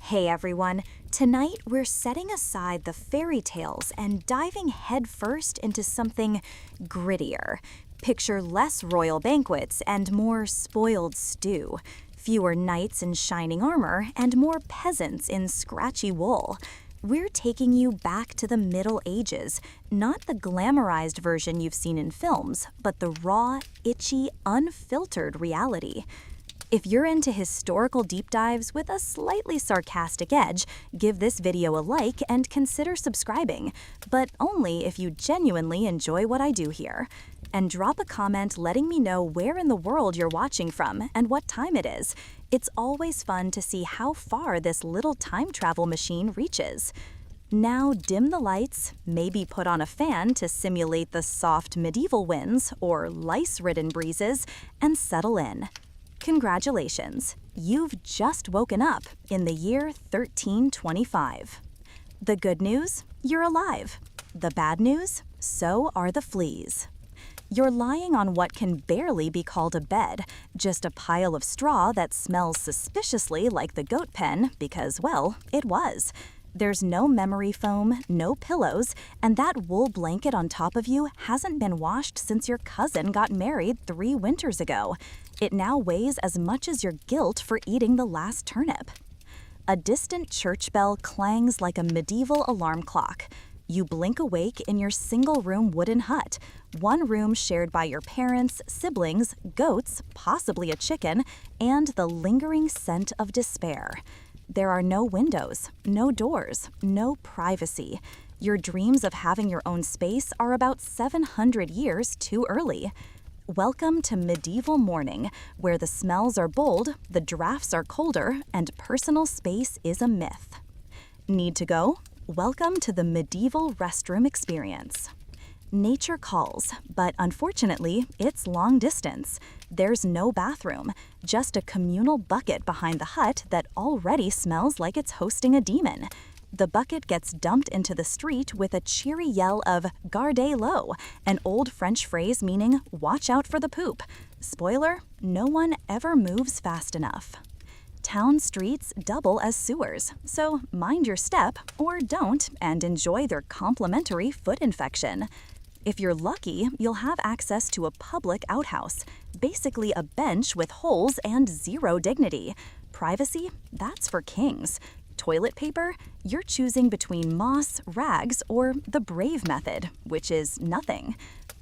Hey everyone, tonight we're setting aside the fairy tales and diving headfirst into something grittier. Picture less royal banquets and more spoiled stew, fewer knights in shining armor and more peasants in scratchy wool. We're taking you back to the Middle Ages, not the glamorized version you've seen in films, but the raw, itchy, unfiltered reality. If you're into historical deep dives with a slightly sarcastic edge, give this video a like and consider subscribing, but only if you genuinely enjoy what I do here. And drop a comment letting me know where in the world you're watching from and what time it is. It's always fun to see how far this little time travel machine reaches. Now dim the lights, maybe put on a fan to simulate the soft medieval winds or lice-ridden breezes, and settle in. Congratulations, you've just woken up in the year 1325. The good news? You're alive. The bad news? So are the fleas. You're lying on what can barely be called a bed, just a pile of straw that smells suspiciously like the goat pen because, well, it was. There's no memory foam, no pillows, and that wool blanket on top of you hasn't been washed since your cousin got married 3 winters ago. It now weighs as much as your guilt for eating the last turnip. A distant church bell clangs like a medieval alarm clock. You blink awake in your single-room wooden hut, one room shared by your parents, siblings, goats, possibly a chicken, and the lingering scent of despair. There are no windows, no doors, no privacy. Your dreams of having your own space are about 700 years too early. Welcome to medieval morning, where the smells are bold, the drafts are colder, and personal space is a myth. Need to go? Welcome to the medieval restroom experience. Nature calls, but unfortunately, it's long distance. There's no bathroom, just a communal bucket behind the hut that already smells like it's hosting a demon. The bucket gets dumped into the street with a cheery yell of "Gardez l'eau," an old French phrase meaning "watch out for the poop." Spoiler, no one ever moves fast enough. Town streets double as sewers, so mind your step or don't and enjoy their complimentary foot infection. If you're lucky, you'll have access to a public outhouse, basically a bench with holes and zero dignity. Privacy? That's for kings. Toilet paper? You're choosing between moss, rags, or the brave method, which is nothing.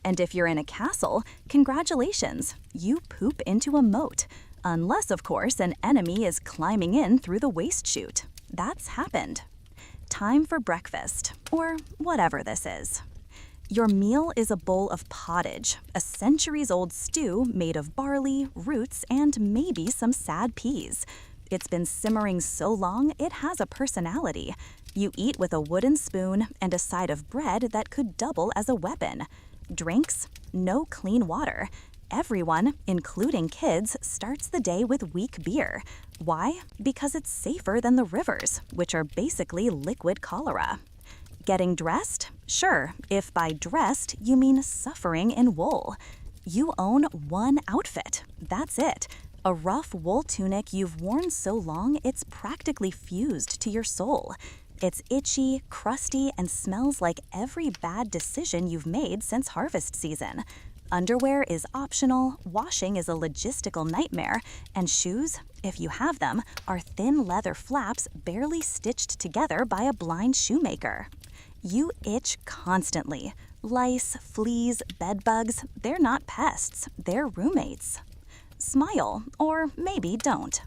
And if you're in a castle, congratulations, you poop into a moat. Unless, of course, an enemy is climbing in through the waste chute. That's happened. Time for breakfast, or whatever this is. Your meal is a bowl of pottage, a centuries-old stew made of barley, roots, and maybe some sad peas. It's been simmering so long it has a personality. You eat with a wooden spoon and a side of bread that could double as a weapon. Drinks? No clean water. Everyone, including kids, starts the day with weak beer. Why? Because it's safer than the rivers, which are basically liquid cholera. Getting dressed? Sure, if by dressed you mean suffering in wool. You own one outfit. That's it. A rough wool tunic you've worn so long it's practically fused to your soul. It's itchy, crusty, and smells like every bad decision you've made since harvest season. Underwear is optional, washing is a logistical nightmare, and shoes, if you have them, are thin leather flaps barely stitched together by a blind shoemaker. You itch constantly. Lice, fleas, bedbugs, they're not pests, they're roommates. Smile, or maybe don't.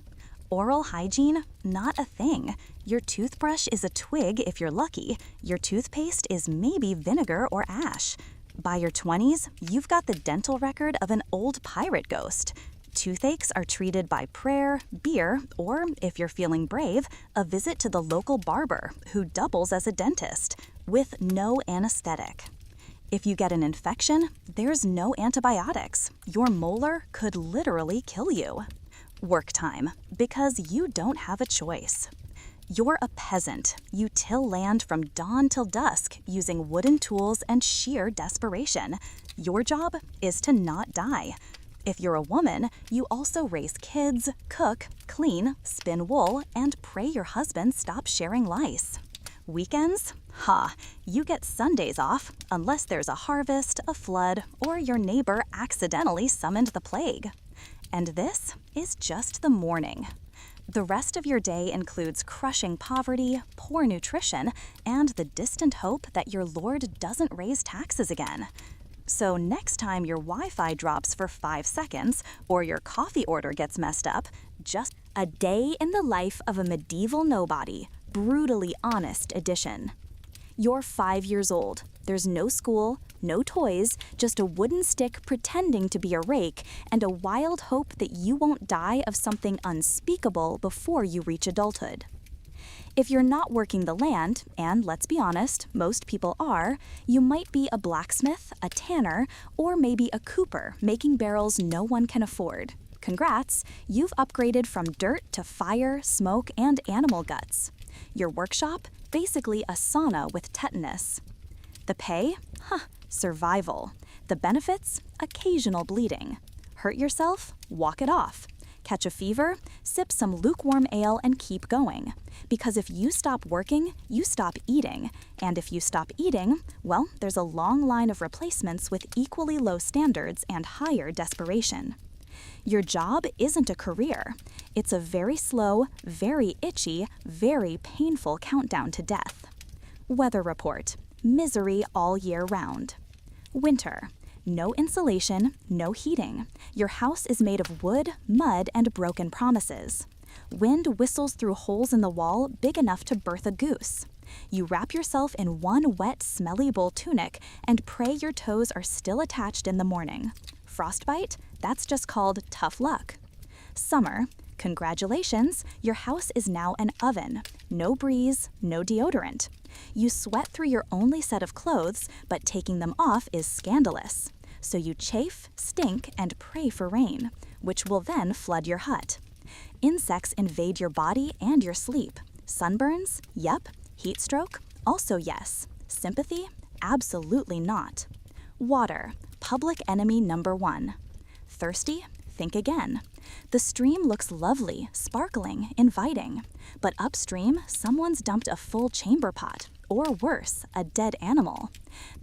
Oral hygiene, not a thing. Your toothbrush is a twig if you're lucky. Your toothpaste is maybe vinegar or ash. By your 20s, you've got the dental record of an old pirate ghost. Toothaches are treated by prayer, beer, or, if you're feeling brave, a visit to the local barber, who doubles as a dentist, with no anesthetic. If you get an infection, there's no antibiotics. Your molar could literally kill you. Work time, because you don't have a choice. You're a peasant. You till land from dawn till dusk using wooden tools and sheer desperation. Your job is to not die. If you're a woman, you also raise kids, cook, clean, spin wool, and pray your husband stops sharing lice. Weekends? You get Sundays off, unless there's a harvest, a flood, or your neighbor accidentally summoned the plague. And this is just the morning. The rest of your day includes crushing poverty, poor nutrition, and the distant hope that your Lord doesn't raise taxes again. So next time your Wi-Fi drops for 5 seconds or your coffee order gets messed up, just a day in the life of a medieval nobody, brutally honest edition. You're 5 years old. There's no school, no toys, just a wooden stick pretending to be a rake, and a wild hope that you won't die of something unspeakable before you reach adulthood. If you're not working the land, and let's be honest, most people are, you might be a blacksmith, a tanner, or maybe a cooper making barrels no one can afford. Congrats, you've upgraded from dirt to fire, smoke, and animal guts. Your workshop? Basically a sauna with tetanus. The pay? Survival. The benefits? Occasional bleeding. Hurt yourself? Walk it off. Catch a fever? Sip some lukewarm ale and keep going. Because if you stop working, you stop eating. And if you stop eating, well, there's a long line of replacements with equally low standards and higher desperation. Your job isn't a career. It's a very slow, very itchy, very painful countdown to death. Weather report. Misery all year round. Winter. No insulation, no heating. Your house is made of wood, mud, and broken promises. Wind whistles through holes in the wall big enough to birth a goose. You wrap yourself in one wet, smelly wool tunic and pray your toes are still attached in the morning. Frostbite? That's just called tough luck. Summer? Congratulations, your house is now an oven. No breeze, no deodorant. You sweat through your only set of clothes, but taking them off is scandalous. So you chafe, stink, and pray for rain, which will then flood your hut. Insects invade your body and your sleep. Sunburns? Yep. Heat stroke? Also yes. Sympathy? Absolutely not. Water, public enemy number 1. Thirsty? Think again. The stream looks lovely, sparkling, inviting. But upstream, someone's dumped a full chamber pot, or worse, a dead animal.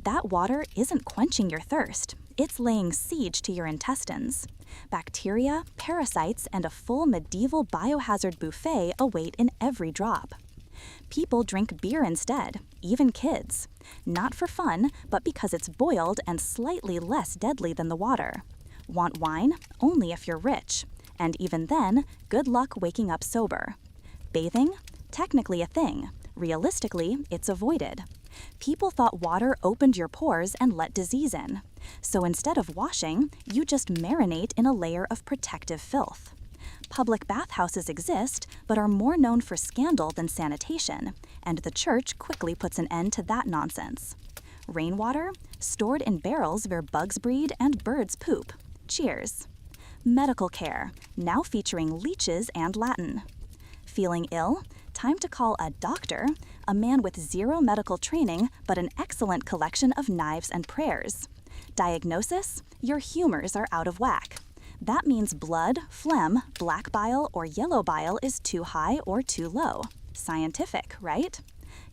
That water isn't quenching your thirst. It's laying siege to your intestines. Bacteria, parasites, and a full medieval biohazard buffet await in every drop. People drink beer instead, even kids. Not for fun, but because it's boiled and slightly less deadly than the water. Want wine? Only if you're rich. And even then, good luck waking up sober. Bathing? Technically a thing. Realistically, it's avoided. People thought water opened your pores and let disease in. So instead of washing, you just marinate in a layer of protective filth. Public bathhouses exist, but are more known for scandal than sanitation, and the church quickly puts an end to that nonsense. Rainwater? Stored in barrels where bugs breed and birds poop. Cheers. Medical care, now featuring leeches and Latin. Feeling ill? Time to call a doctor, a man with zero medical training but an excellent collection of knives and prayers. Diagnosis? Your humors are out of whack. That means blood, phlegm, black bile, or yellow bile is too high or too low. Scientific, right?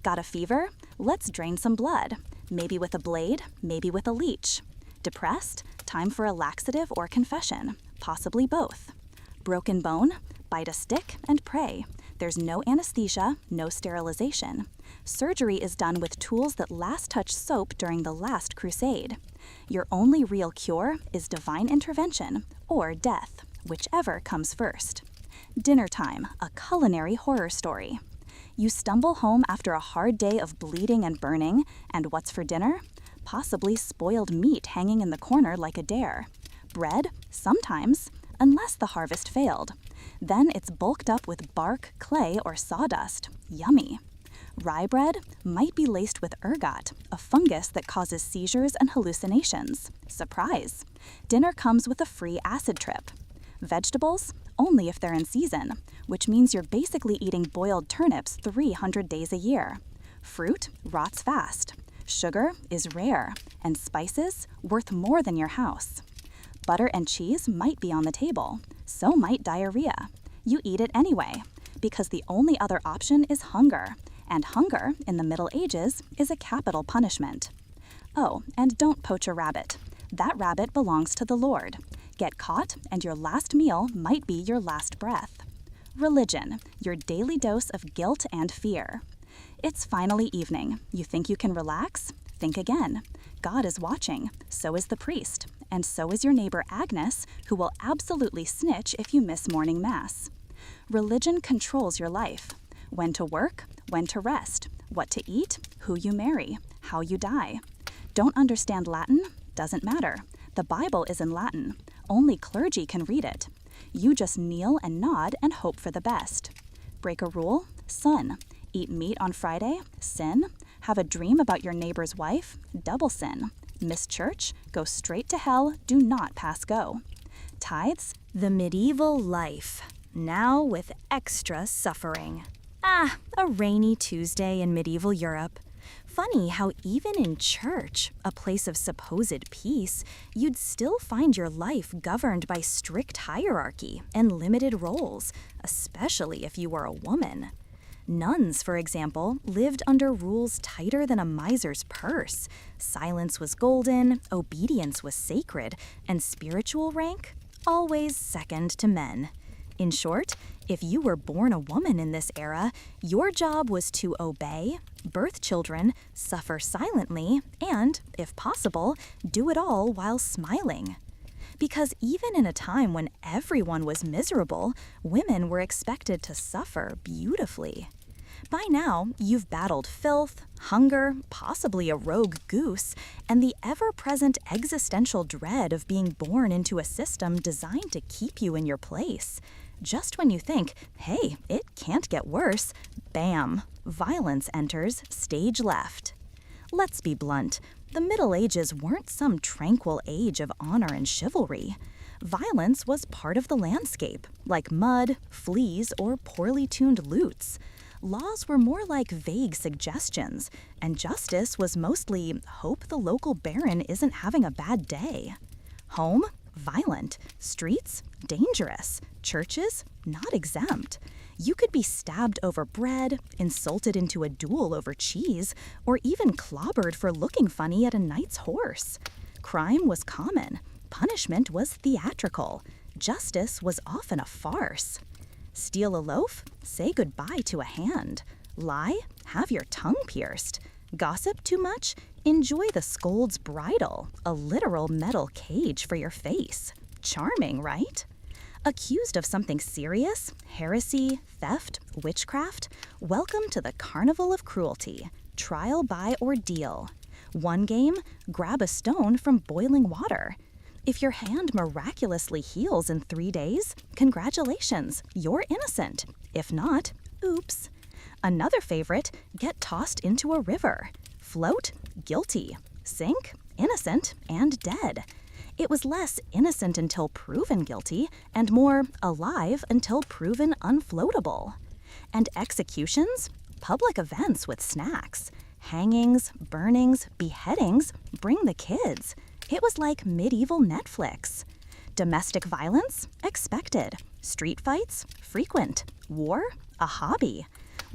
Got a fever? Let's drain some blood. Maybe with a blade, maybe with a leech. Depressed? Time for a laxative or confession. Possibly both. Broken bone? Bite a stick and pray. There's no anesthesia, no sterilization. Surgery is done with tools that last touched soap during the last crusade. Your only real cure is divine intervention or death, whichever comes first. Dinner time, a culinary horror story. You stumble home after a hard day of bleeding and burning, and what's for dinner? Possibly spoiled meat hanging in the corner like a dare. Bread? Sometimes, unless the harvest failed. Then it's bulked up with bark, clay, or sawdust. Yummy. Rye bread might be laced with ergot, a fungus that causes seizures and hallucinations. Surprise! Dinner comes with a free acid trip. Vegetables? Only if they're in season, which means you're basically eating boiled turnips 300 days a year. Fruit rots fast. Sugar is rare, and spices worth more than your house. Butter and cheese might be on the table. So might diarrhea. You eat it anyway, because the only other option is hunger. And hunger, in the Middle Ages, is a capital punishment. Oh, and don't poach a rabbit. That rabbit belongs to the Lord. Get caught, and your last meal might be your last breath. Religion, your daily dose of guilt and fear. It's finally evening. You think you can relax? Think again. God is watching. So is the priest. And so is your neighbor Agnes, who will absolutely snitch if you miss morning mass. Religion controls your life. When to work, when to rest, what to eat, who you marry, how you die. Don't understand Latin? Doesn't matter. The Bible is in Latin. Only clergy can read it. You just kneel and nod and hope for the best. Break a rule? Sin. Eat meat on Friday? Sin. Have a dream about your neighbor's wife? Double sin. Miss church? Go straight to hell. Do not pass go. Tithes? The medieval life, now with extra suffering. Ah, a rainy Tuesday in medieval Europe. Funny how even in church, a place of supposed peace, you'd still find your life governed by strict hierarchy and limited roles, especially if you were a woman. Nuns, for example, lived under rules tighter than a miser's purse. Silence was golden, obedience was sacred, and spiritual rank? Always second to men. In short, if you were born a woman in this era, your job was to obey, birth children, suffer silently, and, if possible, do it all while smiling. Because even in a time when everyone was miserable, women were expected to suffer beautifully. By now, you've battled filth, hunger, possibly a rogue goose, and the ever-present existential dread of being born into a system designed to keep you in your place. Just when you think, hey, it can't get worse, bam, violence enters, stage left. Let's be blunt, the Middle Ages weren't some tranquil age of honor and chivalry. Violence was part of the landscape, like mud, fleas, or poorly tuned lutes. Laws were more like vague suggestions, and justice was mostly hope the local baron isn't having a bad day. Home? Violent. Streets? Dangerous. Churches? Not exempt. You could be stabbed over bread, insulted into a duel over cheese, or even clobbered for looking funny at a knight's horse. Crime was common. Punishment was theatrical. Justice was often a farce. Steal a loaf? Say goodbye to a hand. Lie? Have your tongue pierced. Gossip too much? Enjoy the scold's bridle, a literal metal cage for your face. Charming, right? Accused of something serious, heresy, theft, witchcraft, welcome to the carnival of cruelty, trial by ordeal. One game, grab a stone from boiling water. If your hand miraculously heals in 3 days, congratulations, you're innocent. If not, oops. Another favorite, get tossed into a river. Float, guilty. Sink, innocent and dead. It was less innocent until proven guilty, and more alive until proven unfloatable. And executions? Public events with snacks. Hangings, burnings, beheadings, bring the kids. It was like medieval Netflix. Domestic violence? Expected. Street fights? Frequent. War? A hobby.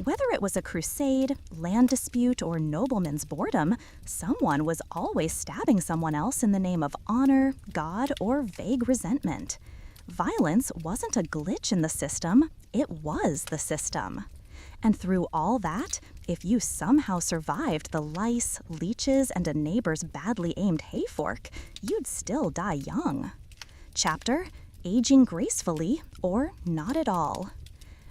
Whether it was a crusade, land dispute, or nobleman's boredom, someone was always stabbing someone else in the name of honor, God, or vague resentment. Violence wasn't a glitch in the system, it was the system. And through all that, if you somehow survived the lice, leeches, and a neighbor's badly aimed hayfork, you'd still die young. Chapter: Aging gracefully or not at all.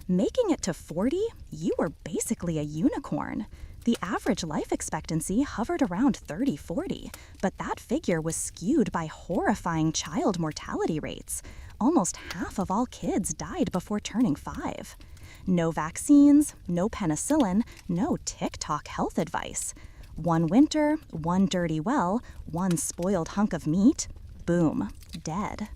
Making it to 40, you were basically a unicorn. The average life expectancy hovered around 30-40, but that figure was skewed by horrifying child mortality rates. Almost half of all kids died before turning 5. No vaccines, no penicillin, no TikTok health advice. One winter, one dirty well, one spoiled hunk of meat, boom, dead.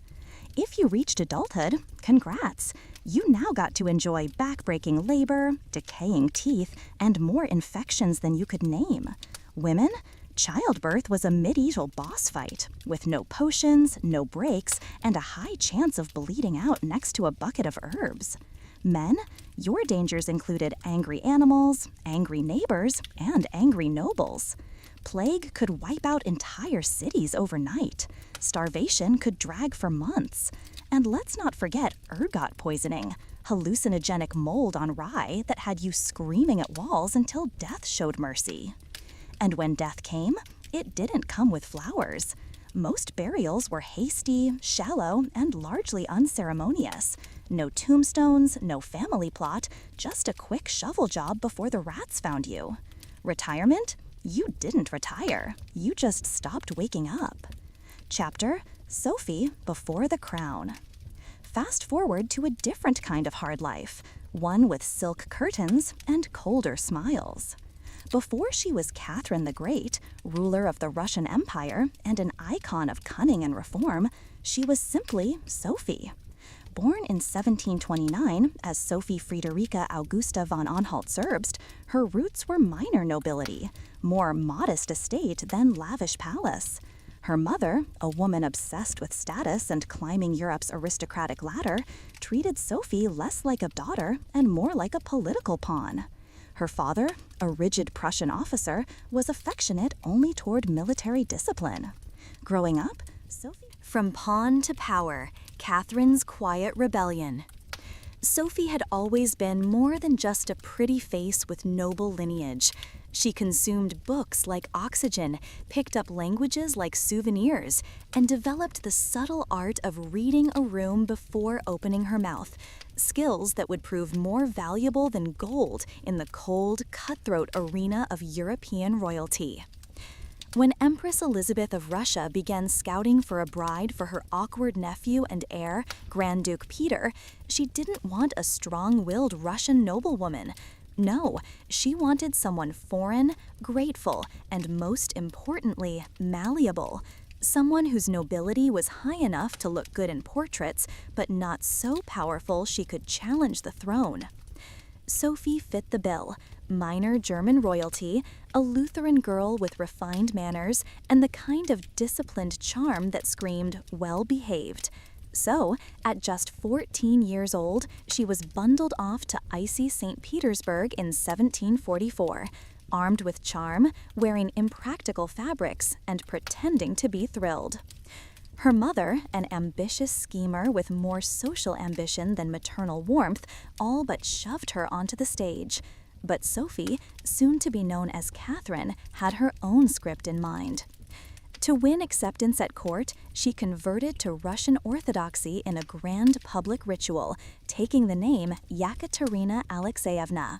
If you reached adulthood, congrats. You now got to enjoy back-breaking labor, decaying teeth, and more infections than you could name. Women? Childbirth was a medieval boss fight, with no potions, no breaks, and a high chance of bleeding out next to a bucket of herbs. Men, your dangers included angry animals, angry neighbors, and angry nobles. Plague could wipe out entire cities overnight. Starvation could drag for months. And let's not forget ergot poisoning, hallucinogenic mold on rye that had you screaming at walls until death showed mercy. And when death came, it didn't come with flowers. Most burials were hasty, shallow, and largely unceremonious. No tombstones, no family plot, just a quick shovel job before the rats found you. Retirement? You didn't retire. You just stopped waking up. Chapter: Sophie Before the Crown. Fast forward to a different kind of hard life, one with silk curtains and colder smiles. Before she was Catherine the Great, ruler of the Russian Empire and an icon of cunning and reform, she was simply Sophie. Born in 1729 as Sophie Friederike Augusta von Anhalt-Zerbst, her roots were minor nobility, more modest estate than lavish palace. Her mother, a woman obsessed with status and climbing Europe's aristocratic ladder, treated Sophie less like a daughter and more like a political pawn. Her father, a rigid Prussian officer, was affectionate only toward military discipline. Growing up, Sophie... From pawn to power, Catherine's quiet rebellion. Sophie had always been more than just a pretty face with noble lineage. She consumed books like oxygen, picked up languages like souvenirs, and developed the subtle art of reading a room before opening her mouth, skills that would prove more valuable than gold in the cold, cutthroat arena of European royalty. When Empress Elizabeth of Russia began scouting for a bride for her awkward nephew and heir, Grand Duke Peter, she didn't want a strong-willed Russian noblewoman. No, she wanted someone foreign, grateful, and most importantly, malleable. Someone whose nobility was high enough to look good in portraits, but not so powerful she could challenge the throne. Sophie fit the bill: minor German royalty, a Lutheran girl with refined manners, and the kind of disciplined charm that screamed well-behaved. So, at just 14 years old, she was bundled off to icy St. Petersburg in 1744, armed with charm, wearing impractical fabrics, and pretending to be thrilled. Her mother, an ambitious schemer with more social ambition than maternal warmth, all but shoved her onto the stage. But Sophie, soon to be known as Catherine, had her own script in mind. To win acceptance at court, she converted to Russian Orthodoxy in a grand public ritual, taking the name Yekaterina Alexeyevna.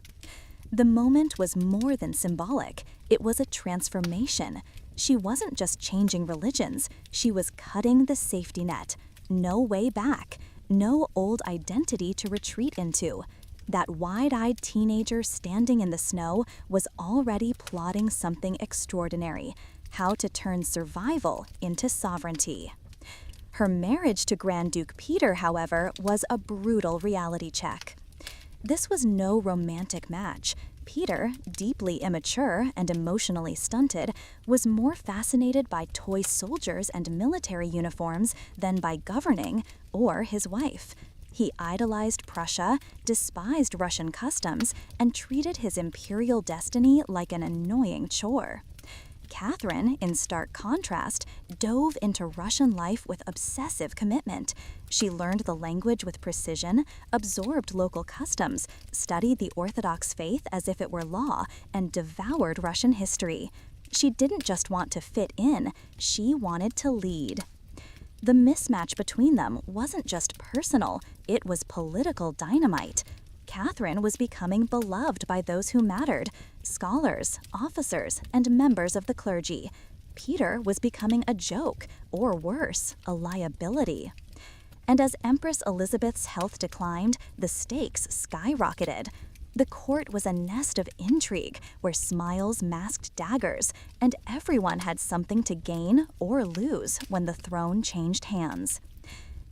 The moment was more than symbolic. It was a transformation. She wasn't just changing religions, she was cutting the safety net. No way back, no old identity to retreat into. That wide-eyed teenager standing in the snow was already plotting something extraordinary: how to turn survival into sovereignty. Her marriage to Grand Duke Peter, however, was a brutal reality check. This was no romantic match. Peter, deeply immature and emotionally stunted, was more fascinated by toy soldiers and military uniforms than by governing or his wife. He idolized Prussia, despised Russian customs, and treated his imperial destiny like an annoying chore. Catherine, in stark contrast, dove into Russian life with obsessive commitment. She learned the language with precision, absorbed local customs, studied the Orthodox faith as if it were law, and devoured Russian history. She didn't just want to fit in, she wanted to lead. The mismatch between them wasn't just personal, it was political dynamite. Catherine was becoming beloved by those who mattered: scholars, officers, and members of the clergy. Peter was becoming a joke, or worse, a liability. And as Empress Elizabeth's health declined, the stakes skyrocketed. The court was a nest of intrigue, where smiles masked daggers, and everyone had something to gain or lose when the throne changed hands.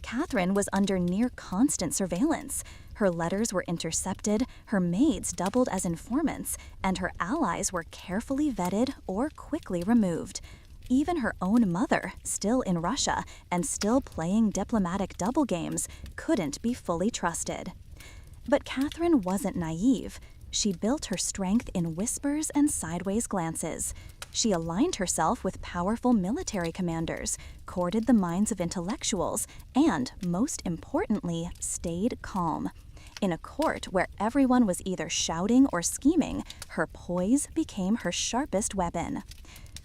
Catherine was under near constant surveillance. Her letters were intercepted, her maids doubled as informants, and her allies were carefully vetted or quickly removed. Even her own mother, still in Russia and still playing diplomatic double games, couldn't be fully trusted. But Catherine wasn't naive. She built her strength in whispers and sideways glances. She aligned herself with powerful military commanders, courted the minds of intellectuals, and, most importantly, stayed calm. In a court where everyone was either shouting or scheming, her poise became her sharpest weapon.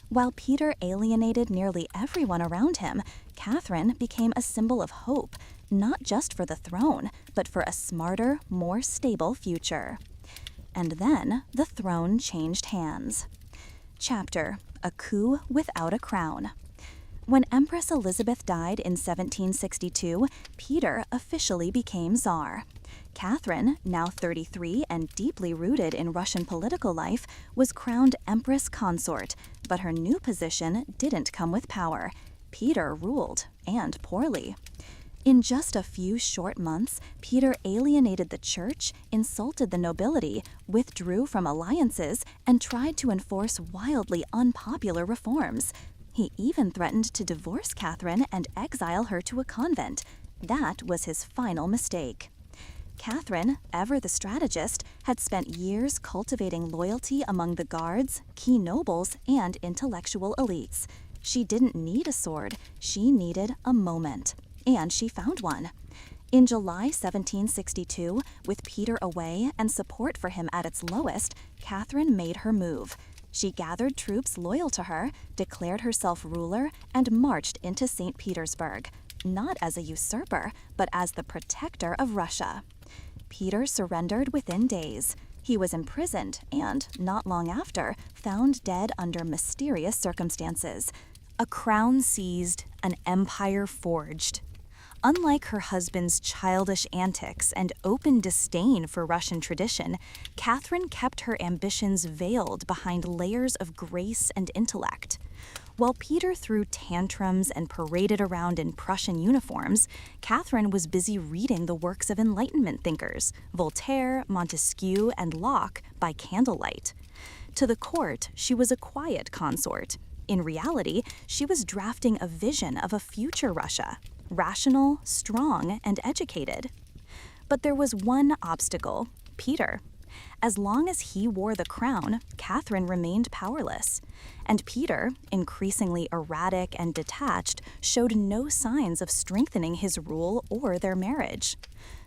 While Peter alienated nearly everyone around him, Catherine became a symbol of hope, not just for the throne, but for a smarter, more stable future. And then the throne changed hands. Chapter: A Coup Without a Crown. When Empress Elizabeth died in 1762, Peter officially became Tsar. Catherine, now 33 and deeply rooted in Russian political life, was crowned Empress Consort, but her new position didn't come with power. Peter ruled, and poorly. In just a few short months, Peter alienated the church, insulted the nobility, withdrew from alliances, and tried to enforce wildly unpopular reforms. He even threatened to divorce Catherine and exile her to a convent. That was his final mistake. Catherine, ever the strategist, had spent years cultivating loyalty among the guards, key nobles, and intellectual elites. She didn't need a sword, she needed a moment. And she found one. In July 1762, with Peter away and support for him at its lowest, Catherine made her move. She gathered troops loyal to her, declared herself ruler, and marched into St. Petersburg, not as a usurper, but as the protector of Russia. Peter surrendered within days. He was imprisoned and, not long after, found dead under mysterious circumstances. A crown seized, an empire forged. Unlike her husband's childish antics and open disdain for Russian tradition, Catherine kept her ambitions veiled behind layers of grace and intellect. While Peter threw tantrums and paraded around in Prussian uniforms, Catherine was busy reading the works of Enlightenment thinkers, Voltaire, Montesquieu, and Locke, by candlelight. To the court, she was a quiet consort. In reality, she was drafting a vision of a future Russia, rational, strong, and educated. But there was one obstacle: Peter. As long as he wore the crown, Catherine remained powerless. And Peter, increasingly erratic and detached, showed no signs of strengthening his rule or their marriage.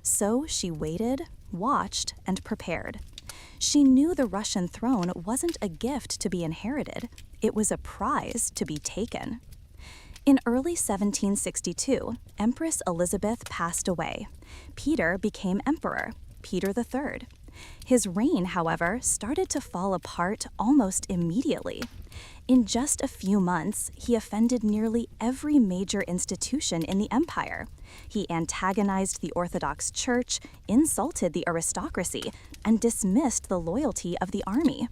So she waited, watched, and prepared. She knew the Russian throne wasn't a gift to be inherited, it was a prize to be taken. In early 1762, Empress Elizabeth passed away. Peter became emperor, Peter III. His reign, however, started to fall apart almost immediately. In just a few months, he offended nearly every major institution in the empire. He antagonized the Orthodox Church, insulted the aristocracy, and dismissed the loyalty of the army.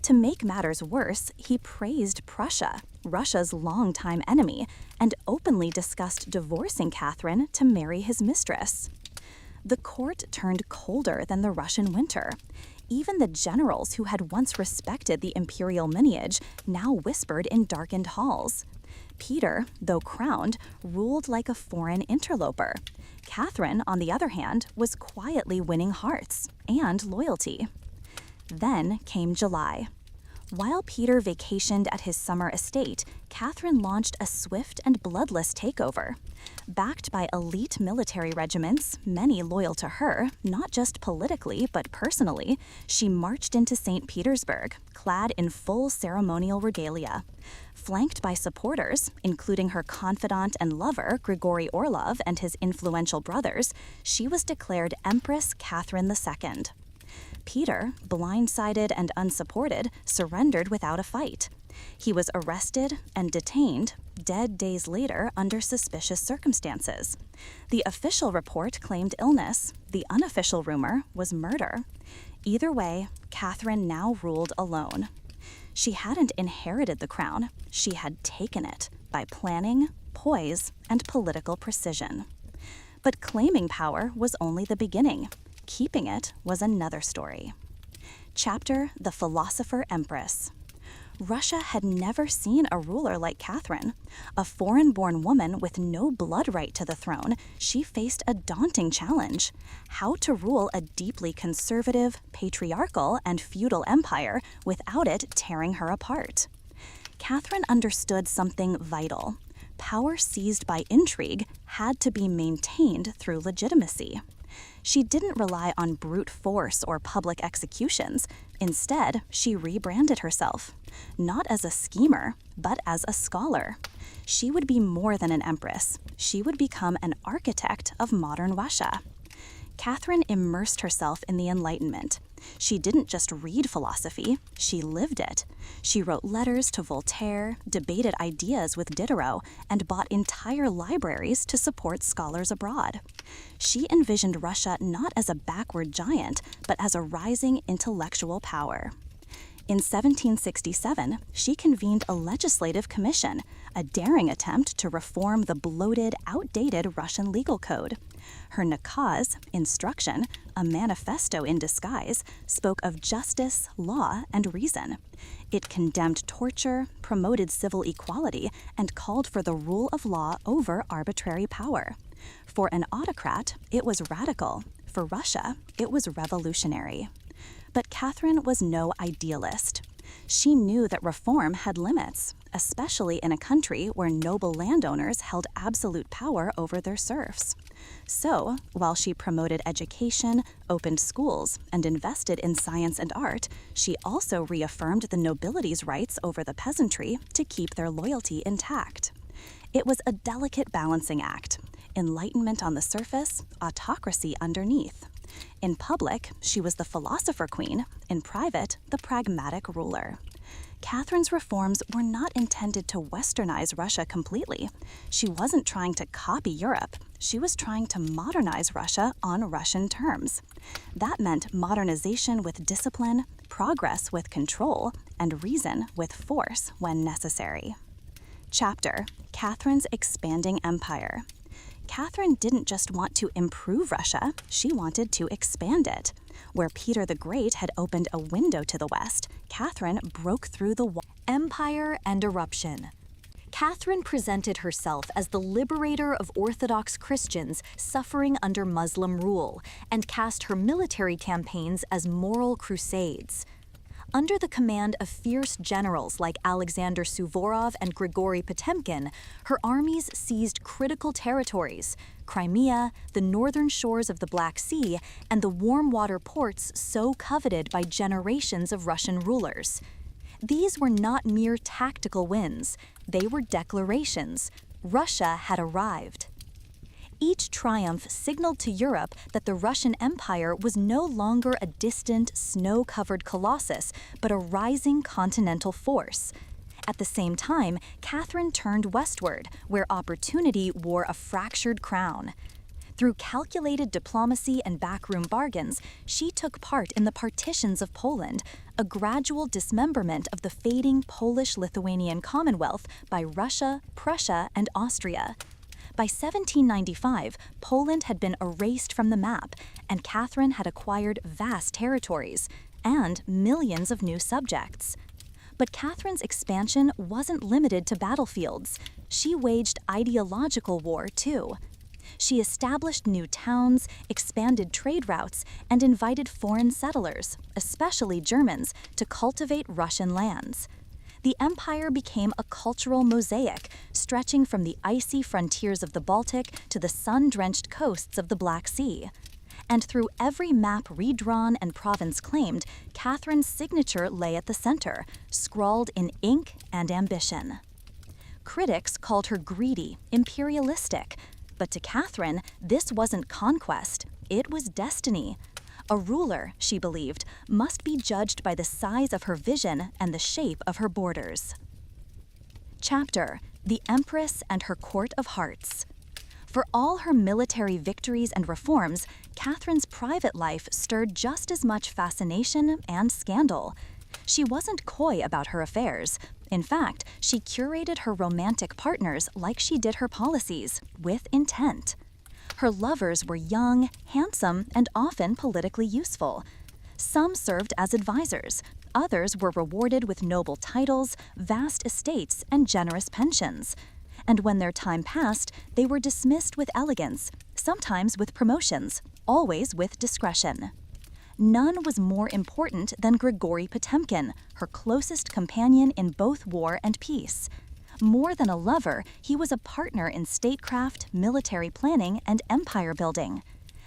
To make matters worse, he praised Prussia, Russia's longtime enemy, and openly discussed divorcing Catherine to marry his mistress. The court turned colder than the Russian winter. Even the generals who had once respected the imperial lineage now whispered in darkened halls. Peter, though crowned, ruled like a foreign interloper. Catherine, on the other hand, was quietly winning hearts and loyalty. Then came July. While Peter vacationed at his summer estate, Catherine launched a swift and bloodless takeover. Backed by elite military regiments, many loyal to her, not just politically but personally, she marched into St. Petersburg, clad in full ceremonial regalia. Flanked by supporters, including her confidant and lover, Grigory Orlov, and his influential brothers, she was declared Empress Catherine II. Peter, blindsided and unsupported, surrendered without a fight. He was arrested and detained, dead days later under suspicious circumstances. The official report claimed illness. The unofficial rumor was murder. Either way, Catherine now ruled alone. She hadn't inherited the crown. She had taken it by planning, poise, and political precision. But claiming power was only the beginning. Keeping it was another story. Chapter: The Philosopher Empress. Russia had never seen a ruler like Catherine. A foreign-born woman with no blood right to the throne, she faced a daunting challenge: how to rule a deeply conservative, patriarchal, and feudal empire without it tearing her apart. Catherine understood something vital. Power seized by intrigue had to be maintained through legitimacy. She didn't rely on brute force or public executions. Instead, she rebranded herself, not as a schemer, but as a scholar. She would be more than an empress. She would become an architect of modern Russia. Catherine immersed herself in the Enlightenment. She didn't just read philosophy, she lived it. She wrote letters to Voltaire, debated ideas with Diderot, and bought entire libraries to support scholars abroad. She envisioned Russia not as a backward giant, but as a rising intellectual power. In 1767, she convened a legislative commission, a daring attempt to reform the bloated, outdated Russian legal code. Her nakaz, instruction, a manifesto in disguise, spoke of justice, law, and reason. It condemned torture, promoted civil equality, and called for the rule of law over arbitrary power. For an autocrat, it was radical. For Russia, it was revolutionary. But Catherine was no idealist. She knew that reform had limits, especially in a country where noble landowners held absolute power over their serfs. So, while she promoted education, opened schools, and invested in science and art, she also reaffirmed the nobility's rights over the peasantry to keep their loyalty intact. It was a delicate balancing act: enlightenment on the surface, autocracy underneath. In public, she was the philosopher queen; in private, the pragmatic ruler. Catherine's reforms were not intended to westernize Russia completely. She wasn't trying to copy Europe. She was trying to modernize Russia on Russian terms. That meant modernization with discipline, progress with control, and reason with force when necessary. Chapter: Catherine's Expanding Empire. Catherine didn't just want to improve Russia, she wanted to expand it. Where Peter the Great had opened a window to the west, Catherine broke through the wall. Empire and eruption. Catherine presented herself as the liberator of Orthodox Christians suffering under Muslim rule, and cast her military campaigns as moral crusades. Under the command of fierce generals like Alexander Suvorov and Grigory Potemkin, her armies seized critical territories: Crimea, the northern shores of the Black Sea, and the warm water ports so coveted by generations of Russian rulers. These were not mere tactical wins, they were declarations. Russia had arrived. Each triumph signaled to Europe that the Russian Empire was no longer a distant, snow-covered colossus, but a rising continental force. At the same time, Catherine turned westward, where opportunity wore a fractured crown. Through calculated diplomacy and backroom bargains, she took part in the partitions of Poland, a gradual dismemberment of the fading Polish-Lithuanian Commonwealth by Russia, Prussia, and Austria. By 1795, Poland had been erased from the map, and Catherine had acquired vast territories and millions of new subjects. But Catherine's expansion wasn't limited to battlefields. She waged ideological war, too. She established new towns, expanded trade routes, and invited foreign settlers, especially Germans, to cultivate Russian lands. The empire became a cultural mosaic, stretching from the icy frontiers of the Baltic to the sun-drenched coasts of the Black Sea. And through every map redrawn and province claimed, Catherine's signature lay at the center, scrawled in ink and ambition. Critics called her greedy, imperialistic, but to Catherine, this wasn't conquest, it was destiny. A ruler, she believed, must be judged by the size of her vision and the shape of her borders. Chapter: The Empress and Her Court of Hearts. For all her military victories and reforms, Catherine's private life stirred just as much fascination and scandal. She wasn't coy about her affairs. In fact, she curated her romantic partners like she did her policies, with intent. Her lovers were young, handsome, and often politically useful. Some served as advisors, others were rewarded with noble titles, vast estates, and generous pensions. And when their time passed, they were dismissed with elegance, sometimes with promotions, always with discretion. None was more important than Grigory Potemkin, her closest companion in both war and peace. More than a lover, he was a partner in statecraft, military planning, and empire building.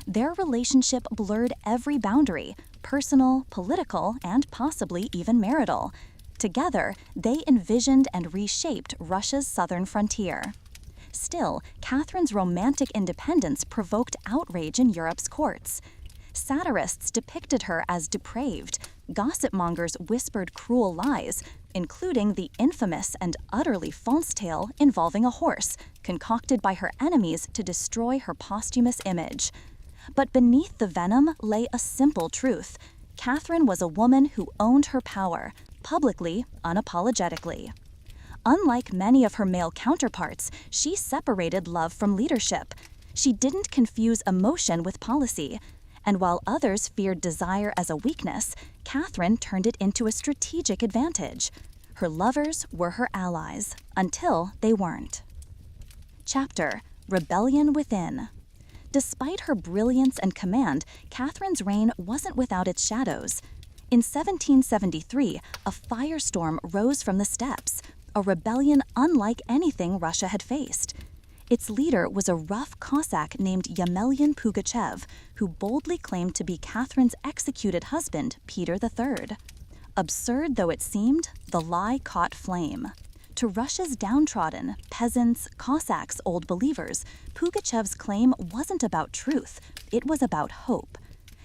Their relationship blurred every boundary, personal, political, and possibly even marital. Together, they envisioned and reshaped Russia's southern frontier. Still, Catherine's romantic independence provoked outrage in Europe's courts. Satirists depicted her as depraved. Gossip mongers whispered cruel lies, including the infamous and utterly false tale involving a horse, concocted by her enemies to destroy her posthumous image. But beneath the venom lay a simple truth. Catherine was a woman who owned her power, publicly, unapologetically. Unlike many of her male counterparts, she separated love from leadership. She didn't confuse emotion with policy. And while others feared desire as a weakness, Catherine turned it into a strategic advantage. Her lovers were her allies, until they weren't. Chapter: Rebellion Within. Despite her brilliance and command, Catherine's reign wasn't without its shadows. In 1773, a firestorm rose from the steppes, a rebellion unlike anything Russia had faced. Its leader was a rough Cossack named Yemelyan Pugachev, who boldly claimed to be Catherine's executed husband, Peter III. Absurd though it seemed, the lie caught flame. To Russia's downtrodden, peasants, Cossacks, old believers, Pugachev's claim wasn't about truth, it was about hope.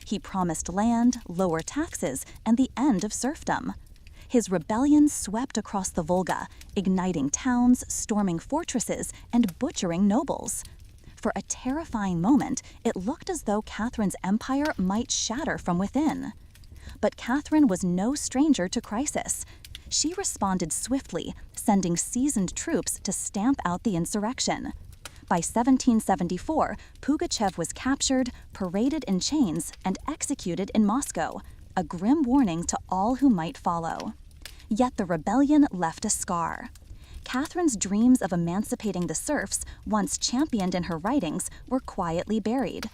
He promised land, lower taxes, and the end of serfdom. His rebellion swept across the Volga, igniting towns, storming fortresses, and butchering nobles. For a terrifying moment, it looked as though Catherine's empire might shatter from within. But Catherine was no stranger to crisis. She responded swiftly, sending seasoned troops to stamp out the insurrection. By 1774, Pugachev was captured, paraded in chains, and executed in Moscow, a grim warning to all who might follow. Yet the rebellion left a scar. Catherine's dreams of emancipating the serfs, once championed in her writings, were quietly buried.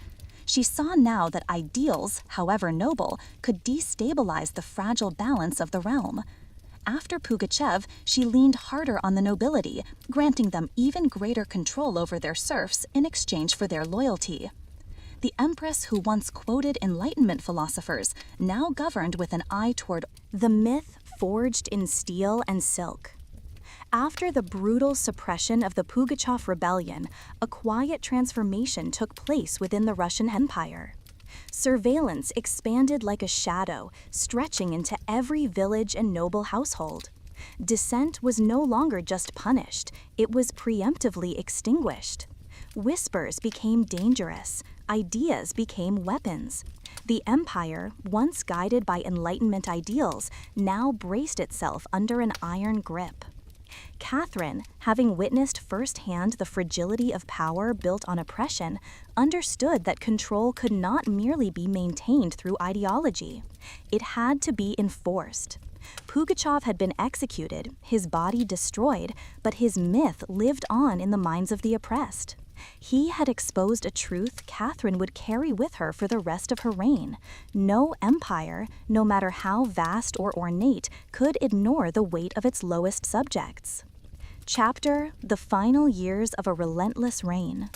She saw now that ideals, however noble, could destabilize the fragile balance of the realm. After Pugachev, she leaned harder on the nobility, granting them even greater control over their serfs in exchange for their loyalty. The empress who once quoted Enlightenment philosophers now governed with an eye toward the myth forged in steel and silk. After the brutal suppression of the Pugachev rebellion, a quiet transformation took place within the Russian Empire. Surveillance expanded like a shadow, stretching into every village and noble household. Dissent was no longer just punished, it was preemptively extinguished. Whispers became dangerous, ideas became weapons. The empire, once guided by Enlightenment ideals, now braced itself under an iron grip. Catherine, having witnessed firsthand the fragility of power built on oppression, understood that control could not merely be maintained through ideology. It had to be enforced. Pugachev had been executed, his body destroyed, but his myth lived on in the minds of the oppressed. He had exposed a truth Catherine would carry with her for the rest of her reign. No empire, no matter how vast or ornate, could ignore the weight of its lowest subjects. Chapter: The Final Years of a Relentless Reign.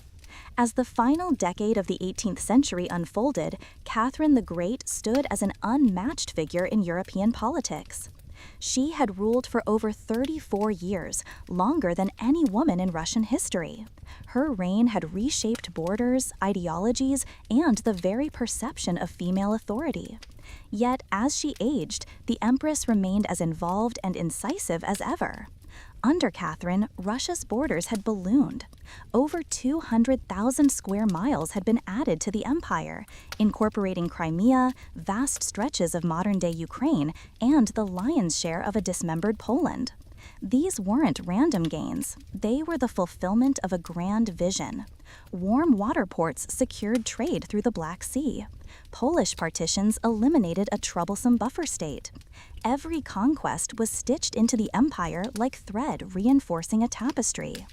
As the final decade of the 18th century unfolded, Catherine the Great stood as an unmatched figure in European politics. She had ruled for over 34 years, longer than any woman in Russian history. Her reign had reshaped borders, ideologies, and the very perception of female authority. Yet, as she aged, the Empress remained as involved and incisive as ever. Under Catherine, Russia's borders had ballooned. Over 200,000 square miles had been added to the empire, incorporating Crimea, vast stretches of modern-day Ukraine, and the lion's share of a dismembered Poland. These weren't random gains. They were the fulfillment of a grand vision. Warm water ports secured trade through the Black Sea. Polish partitions eliminated a troublesome buffer state. Every conquest was stitched into the empire like thread reinforcing a tapestry.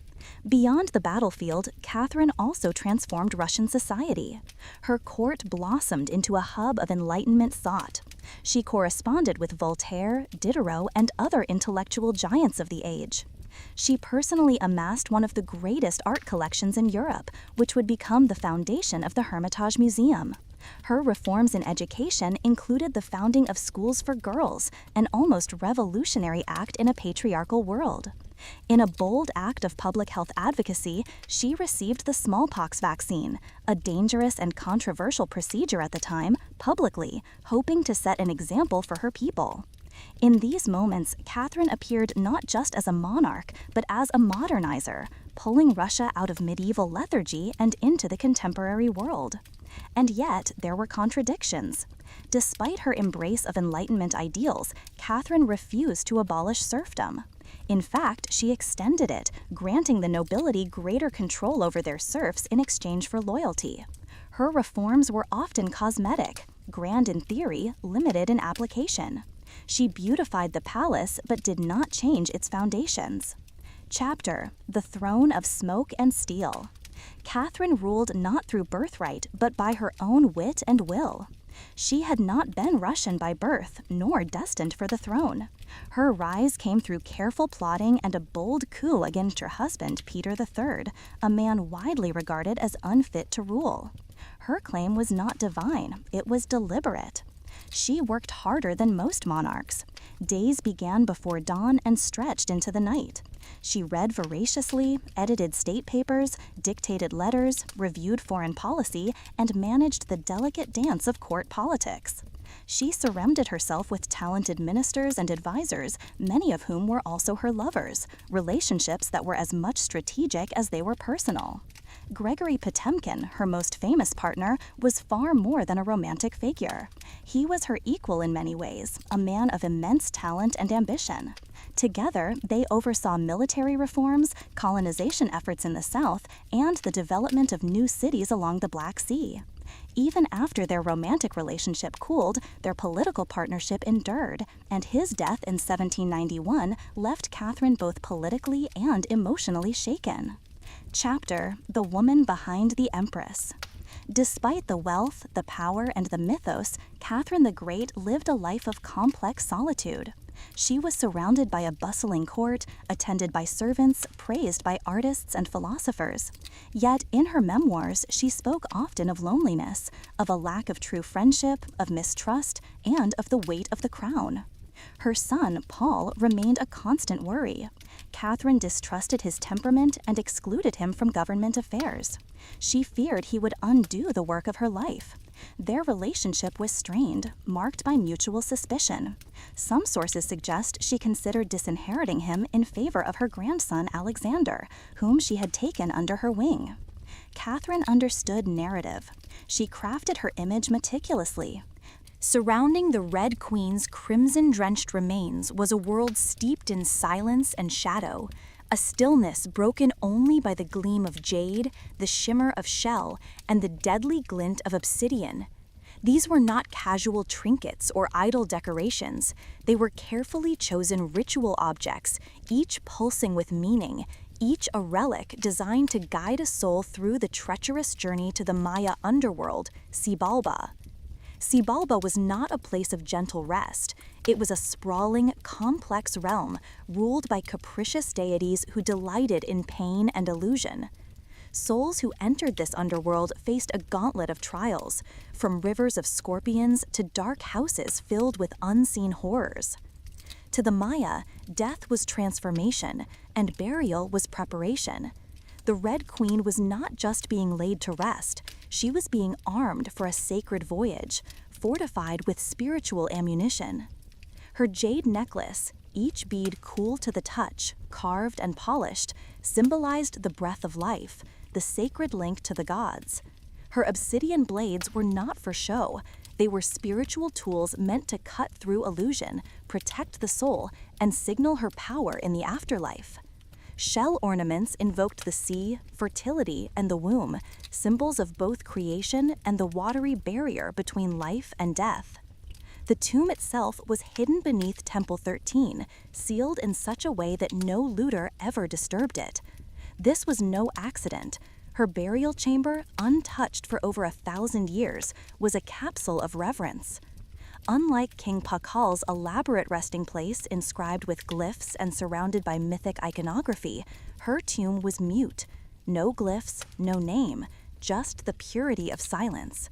Beyond the battlefield, Catherine also transformed Russian society. Her court blossomed into a hub of Enlightenment thought. She corresponded with Voltaire, Diderot, and other intellectual giants of the age. She personally amassed one of the greatest art collections in Europe, which would become the foundation of the Hermitage Museum. Her reforms in education included the founding of schools for girls, an almost revolutionary act in a patriarchal world. In a bold act of public health advocacy, she received the smallpox vaccine, a dangerous and controversial procedure at the time, publicly, hoping to set an example for her people. In these moments, Catherine appeared not just as a monarch, but as a modernizer, pulling Russia out of medieval lethargy and into the contemporary world. And yet, there were contradictions. Despite her embrace of Enlightenment ideals, Catherine refused to abolish serfdom. In fact, she extended it, granting the nobility greater control over their serfs in exchange for loyalty. Her reforms were often cosmetic, grand in theory, limited in application. She beautified the palace but did not change its foundations. Chapter: The Throne of Smoke and Steel. Catherine ruled not through birthright, but by her own wit and will. She had not been Russian by birth, nor destined for the throne. Her rise came through careful plotting and a bold coup against her husband, Peter III, a man widely regarded as unfit to rule. Her claim was not divine, it was deliberate. She worked harder than most monarchs. Days began before dawn and stretched into the night. She read voraciously, edited state papers, dictated letters, reviewed foreign policy, and managed the delicate dance of court politics. She surrounded herself with talented ministers and advisors, many of whom were also her lovers, relationships that were as much strategic as they were personal. Gregory Potemkin, her most famous partner, was far more than a romantic figure. He was her equal in many ways, a man of immense talent and ambition. Together, they oversaw military reforms, colonization efforts in the south, and the development of new cities along the Black Sea. Even after their romantic relationship cooled, their political partnership endured, and his death in 1791 left Catherine both politically and emotionally shaken. Chapter: The Woman Behind the Empress. Despite the wealth, the power, and the mythos, Catherine the Great lived a life of complex solitude. She was surrounded by a bustling court, attended by servants, praised by artists and philosophers. Yet, in her memoirs, she spoke often of loneliness, of a lack of true friendship, of mistrust, and of the weight of the crown. Her son, Paul, remained a constant worry. Catherine distrusted his temperament and excluded him from government affairs. She feared he would undo the work of her life. Their relationship was strained, marked by mutual suspicion. Some sources suggest she considered disinheriting him in favor of her grandson Alexander, whom she had taken under her wing. Catherine understood narrative. She crafted her image meticulously. Surrounding the Red Queen's crimson-drenched remains was a world steeped in silence and shadow, a stillness broken only by the gleam of jade, the shimmer of shell, and the deadly glint of obsidian. These were not casual trinkets or idle decorations. They were carefully chosen ritual objects, each pulsing with meaning, each a relic designed to guide a soul through the treacherous journey to the Maya underworld, Xibalba. Xibalba was not a place of gentle rest. It was a sprawling, complex realm ruled by capricious deities who delighted in pain and illusion. Souls who entered this underworld faced a gauntlet of trials, from rivers of scorpions to dark houses filled with unseen horrors. To the Maya, death was transformation, and burial was preparation. The Red Queen was not just being laid to rest, she was being armed for a sacred voyage, fortified with spiritual ammunition. Her jade necklace, each bead cool to the touch, carved and polished, symbolized the breath of life, the sacred link to the gods. Her obsidian blades were not for show. They were spiritual tools meant to cut through illusion, protect the soul, and signal her power in the afterlife. Shell ornaments invoked the sea, fertility, and the womb, symbols of both creation and the watery barrier between life and death. The tomb itself was hidden beneath Temple 13, sealed in such a way that no looter ever disturbed it. This was no accident. Her burial chamber, untouched for over 1,000 years, was a capsule of reverence. Unlike King Pakal's elaborate resting place inscribed with glyphs and surrounded by mythic iconography, her tomb was mute. No glyphs, no name, just the purity of silence.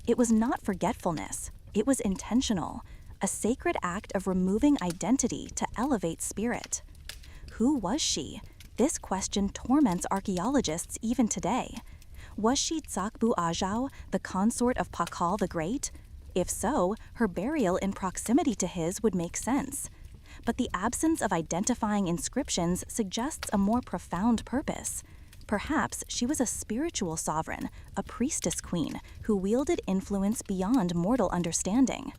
It was not forgetfulness, it was intentional, a sacred act of removing identity to elevate spirit. Who was she? This question torments archaeologists even today. Was she Tsakbu Ajau, the consort of Pakal the Great? If so, her burial in proximity to his would make sense. But the absence of identifying inscriptions suggests a more profound purpose. Perhaps she was a spiritual sovereign, a priestess queen, who wielded influence beyond mortal understanding.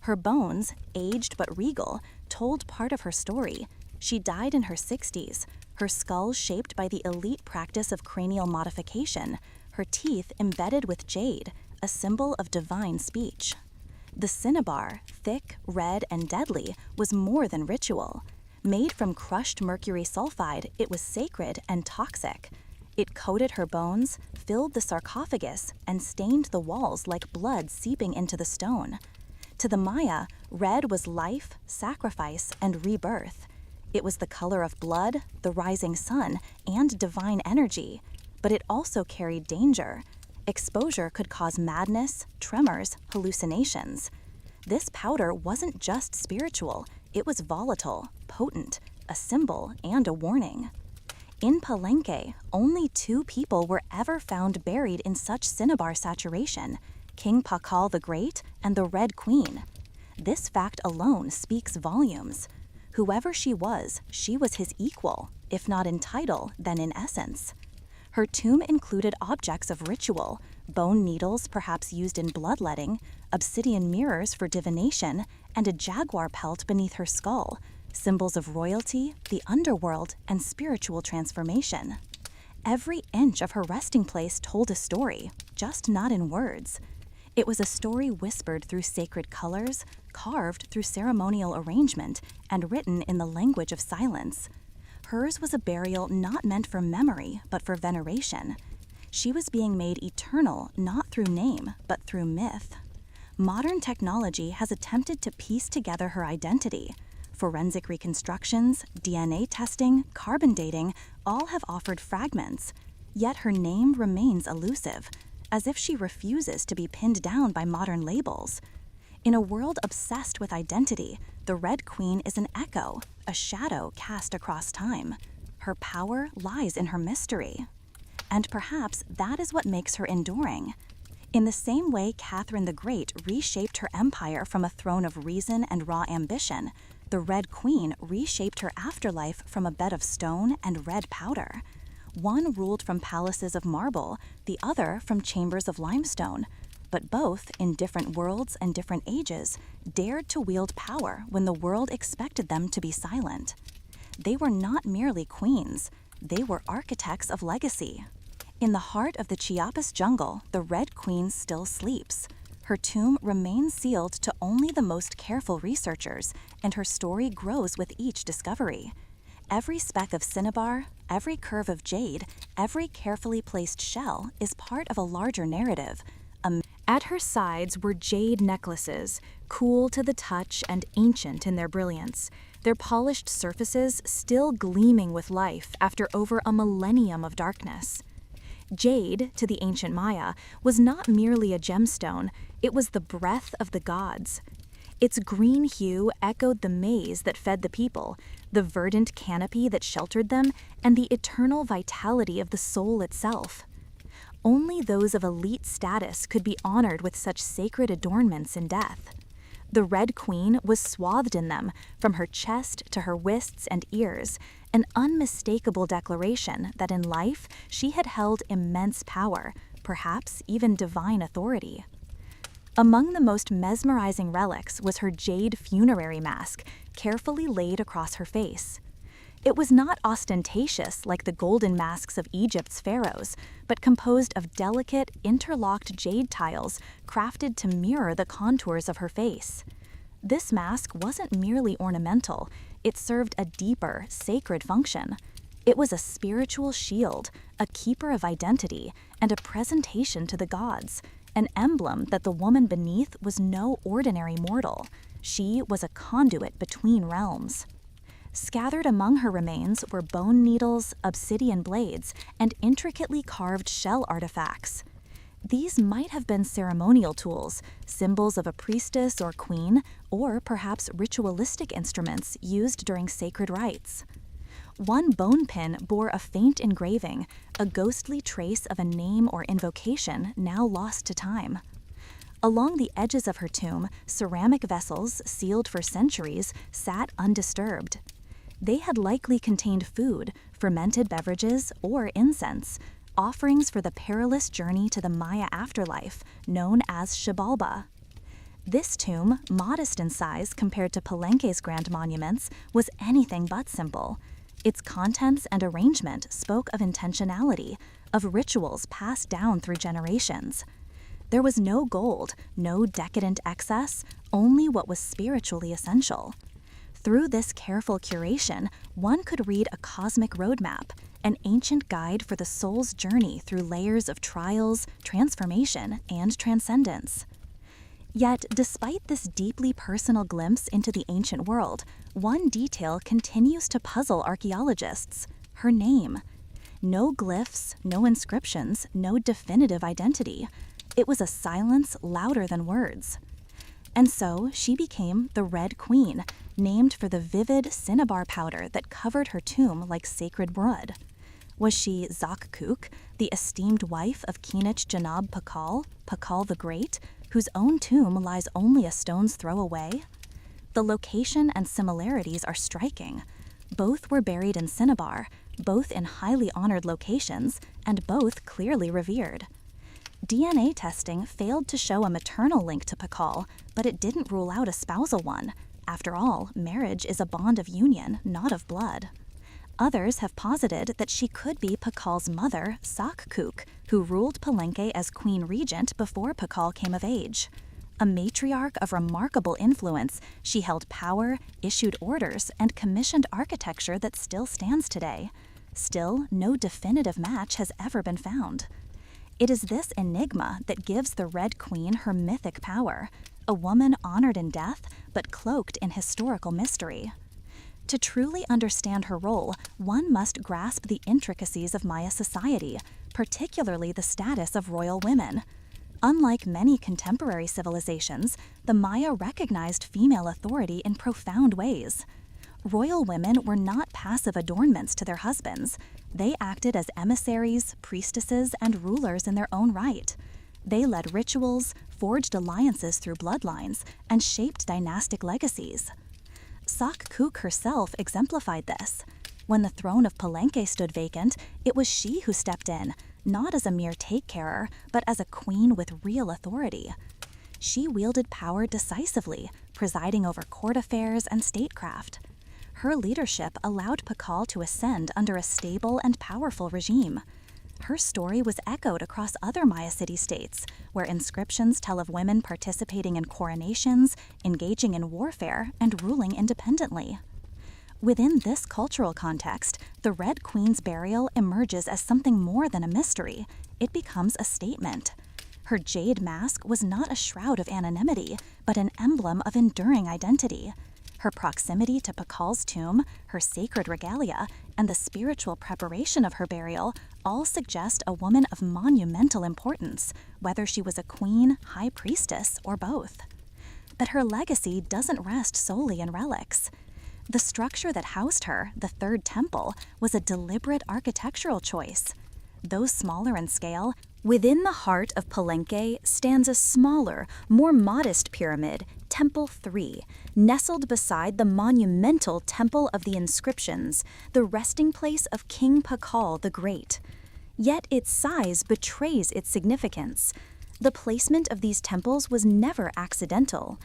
Her bones, aged but regal, told part of her story. She died in her 60s, her skull shaped by the elite practice of cranial modification, her teeth embedded with jade, a symbol of divine speech. The cinnabar, thick, red, and deadly, was more than ritual. Made from crushed mercury sulfide, it was sacred and toxic. It coated her bones, filled the sarcophagus, and stained the walls like blood seeping into the stone. To the Maya, red was life, sacrifice, and rebirth. It was the color of blood, the rising sun, and divine energy. But it also carried danger. Exposure could cause madness, tremors, hallucinations. This powder wasn't just spiritual, it was volatile, potent, a symbol, and a warning. In Palenque, only 2 people were ever found buried in such cinnabar saturation, King Pakal the Great and the Red Queen. This fact alone speaks volumes. Whoever she was his equal, if not in title, then in essence. Her tomb included objects of ritual, bone needles perhaps used in bloodletting, obsidian mirrors for divination, and a jaguar pelt beneath her skull, symbols of royalty, the underworld, and spiritual transformation. Every inch of her resting place told a story, just not in words. It was a story whispered through sacred colors, carved through ceremonial arrangement, and written in the language of silence. Hers was a burial not meant for memory, but for veneration. She was being made eternal not through name, but through myth. Modern technology has attempted to piece together her identity. Forensic reconstructions, DNA testing, carbon dating, all have offered fragments. Yet her name remains elusive, as if she refuses to be pinned down by modern labels. In a world obsessed with identity, the Red Queen is an echo, a shadow cast across time. Her power lies in her mystery. And perhaps that is what makes her enduring. In the same way Catherine the Great reshaped her empire from a throne of reason and raw ambition, the Red Queen reshaped her afterlife from a bed of stone and red powder. One ruled from palaces of marble, the other from chambers of limestone. But both, in different worlds and different ages, dared to wield power when the world expected them to be silent. They were not merely queens, they were architects of legacy. In the heart of the Chiapas jungle, the Red Queen still sleeps. Her tomb remains sealed to only the most careful researchers, and her story grows with each discovery. Every speck of cinnabar, every curve of jade, every carefully placed shell is part of a larger narrative. At her sides were jade necklaces, cool to the touch and ancient in their brilliance, their polished surfaces still gleaming with life after over a millennium of darkness. Jade, to the ancient Maya, was not merely a gemstone, it was the breath of the gods. Its green hue echoed the maize that fed the people, the verdant canopy that sheltered them, and the eternal vitality of the soul itself. Only those of elite status could be honored with such sacred adornments in death. The Red Queen was swathed in them, from her chest to her wrists and ears, an unmistakable declaration that in life she had held immense power, perhaps even divine authority. Among the most mesmerizing relics was her jade funerary mask, carefully laid across her face. It was not ostentatious like the golden masks of Egypt's pharaohs, but composed of delicate, interlocked jade tiles crafted to mirror the contours of her face. This mask wasn't merely ornamental, it served a deeper, sacred function. It was a spiritual shield, a keeper of identity, and a presentation to the gods, an emblem that the woman beneath was no ordinary mortal. She was a conduit between realms. Scattered among her remains were bone needles, obsidian blades, and intricately carved shell artifacts. These might have been ceremonial tools, symbols of a priestess or queen, or perhaps ritualistic instruments used during sacred rites. One bone pin bore a faint engraving, a ghostly trace of a name or invocation now lost to time. Along the edges of her tomb, ceramic vessels, sealed for centuries, sat undisturbed. They had likely contained food, fermented beverages, or incense, offerings for the perilous journey to the Maya afterlife, known as Xibalba. This tomb, modest in size compared to Palenque's grand monuments, was anything but simple. Its contents and arrangement spoke of intentionality, of rituals passed down through generations. There was no gold, no decadent excess, only what was spiritually essential. Through this careful curation, one could read a cosmic roadmap, an ancient guide for the soul's journey through layers of trials, transformation, and transcendence. Yet, despite this deeply personal glimpse into the ancient world, one detail continues to puzzle archaeologists: her name. No glyphs, no inscriptions, no definitive identity. It was a silence louder than words. And so she became the Red Queen, named for the vivid cinnabar powder that covered her tomb like sacred blood. Was she Zakkook, the esteemed wife of Kinich Janab Pakal, Pakal the Great, whose own tomb lies only a stone's throw away? The location and similarities are striking. Both were buried in cinnabar, both in highly honored locations, and both clearly revered. DNA testing failed to show a maternal link to Pakal, but it didn't rule out a spousal one. After all, marriage is a bond of union, not of blood. Others have posited that she could be Pakal's mother, Zakkook, who ruled Palenque as queen regent before Pakal came of age. A matriarch of remarkable influence, she held power, issued orders, and commissioned architecture that still stands today. Still, no definitive match has ever been found. It is this enigma that gives the Red Queen her mythic power, a woman honored in death, but cloaked in historical mystery. To truly understand her role, one must grasp the intricacies of Maya society, particularly the status of royal women. Unlike many contemporary civilizations, the Maya recognized female authority in profound ways. Royal women were not passive adornments to their husbands. They acted as emissaries, priestesses, and rulers in their own right. They led rituals, forged alliances through bloodlines, and shaped dynastic legacies. Zakkook herself exemplified this. When the throne of Palenque stood vacant, it was she who stepped in, not as a mere take-carer, but as a queen with real authority. She wielded power decisively, presiding over court affairs and statecraft. Her leadership allowed Pakal to ascend under a stable and powerful regime. Her story was echoed across other Maya city-states, where inscriptions tell of women participating in coronations, engaging in warfare, and ruling independently. Within this cultural context, the Red Queen's burial emerges as something more than a mystery. It becomes a statement. Her jade mask was not a shroud of anonymity, but an emblem of enduring identity. Her proximity to Pakal's tomb, her sacred regalia, and the spiritual preparation of her burial all suggest a woman of monumental importance, whether she was a queen, high priestess, or both. But her legacy doesn't rest solely in relics. The structure that housed her, the Third Temple, was a deliberate architectural choice. Though smaller in scale, within the heart of Palenque stands a smaller, more modest pyramid, Temple 3, nestled beside the monumental Temple of the Inscriptions, the resting place of King Pakal the Great. Yet its size betrays its significance. The placement of these temples was never accidental.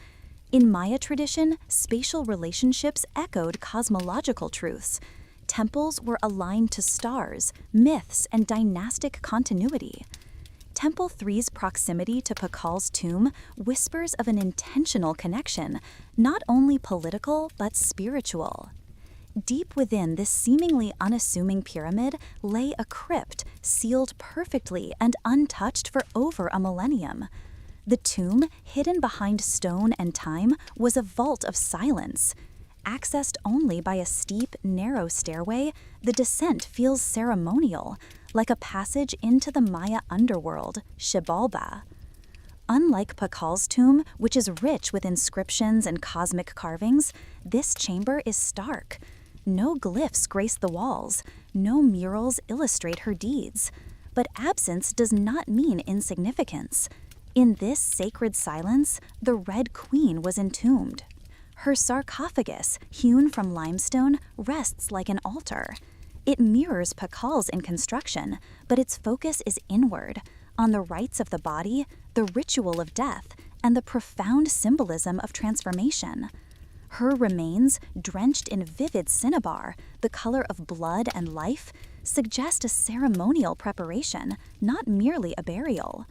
In Maya tradition, spatial relationships echoed cosmological truths. Temples were aligned to stars, myths, and dynastic continuity. Temple 3's proximity to Pakal's tomb whispers of an intentional connection, not only political but spiritual. Deep within this seemingly unassuming pyramid lay a crypt sealed perfectly and untouched for over a millennium. The tomb, hidden behind stone and time, was a vault of silence. Accessed only by a steep, narrow stairway, the descent feels ceremonial, like a passage into the Maya underworld, Xibalba. Unlike Pakal's tomb, which is rich with inscriptions and cosmic carvings, this chamber is stark. No glyphs grace the walls, no murals illustrate her deeds. But absence does not mean insignificance. In this sacred silence, the Red Queen was entombed. Her sarcophagus, hewn from limestone, rests like an altar. It mirrors Pakal's in construction, but its focus is inward, on the rites of the body, the ritual of death, and the profound symbolism of transformation. Her remains, drenched in vivid cinnabar, the color of blood and life, suggest a ceremonial preparation, not merely a burial.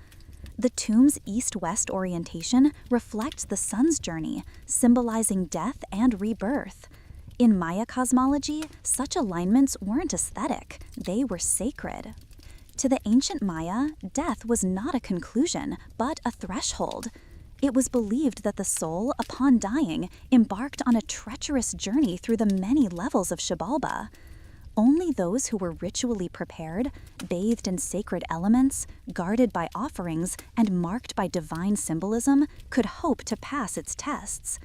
The tomb's east-west orientation reflects the sun's journey, symbolizing death and rebirth. In Maya cosmology, such alignments weren't aesthetic, they were sacred. To the ancient Maya, death was not a conclusion, but a threshold. It was believed that the soul, upon dying, embarked on a treacherous journey through the many levels of Xibalba. Only those who were ritually prepared, bathed in sacred elements, guarded by offerings, and marked by divine symbolism could hope to pass its tests.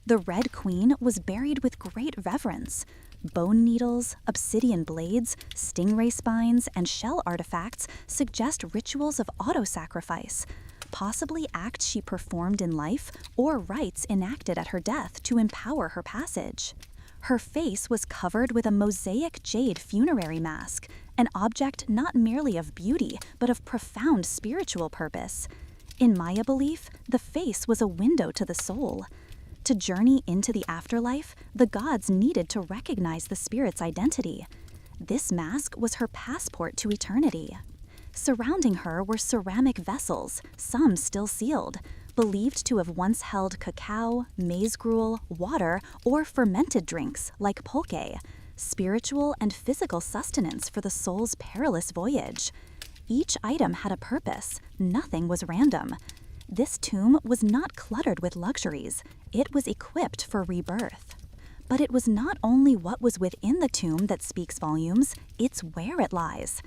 The Red Queen was buried with great reverence. Bone needles, obsidian blades, stingray spines, and shell artifacts suggest rituals of auto-sacrifice, possibly acts she performed in life or rites enacted at her death to empower her passage. Her face was covered with a mosaic jade funerary mask, an object not merely of beauty, but of profound spiritual purpose. In Maya belief, the face was a window to the soul. To journey into the afterlife, the gods needed to recognize the spirit's identity. This mask was her passport to eternity. Surrounding her were ceramic vessels, some still sealed, believed to have once held cacao, maize gruel, water, or fermented drinks like pulque, spiritual and physical sustenance for the soul's perilous voyage. Each item had a purpose, nothing was random. This tomb was not cluttered with luxuries, it was equipped for rebirth. But it was not only what was within the tomb that speaks volumes, it's where it lies.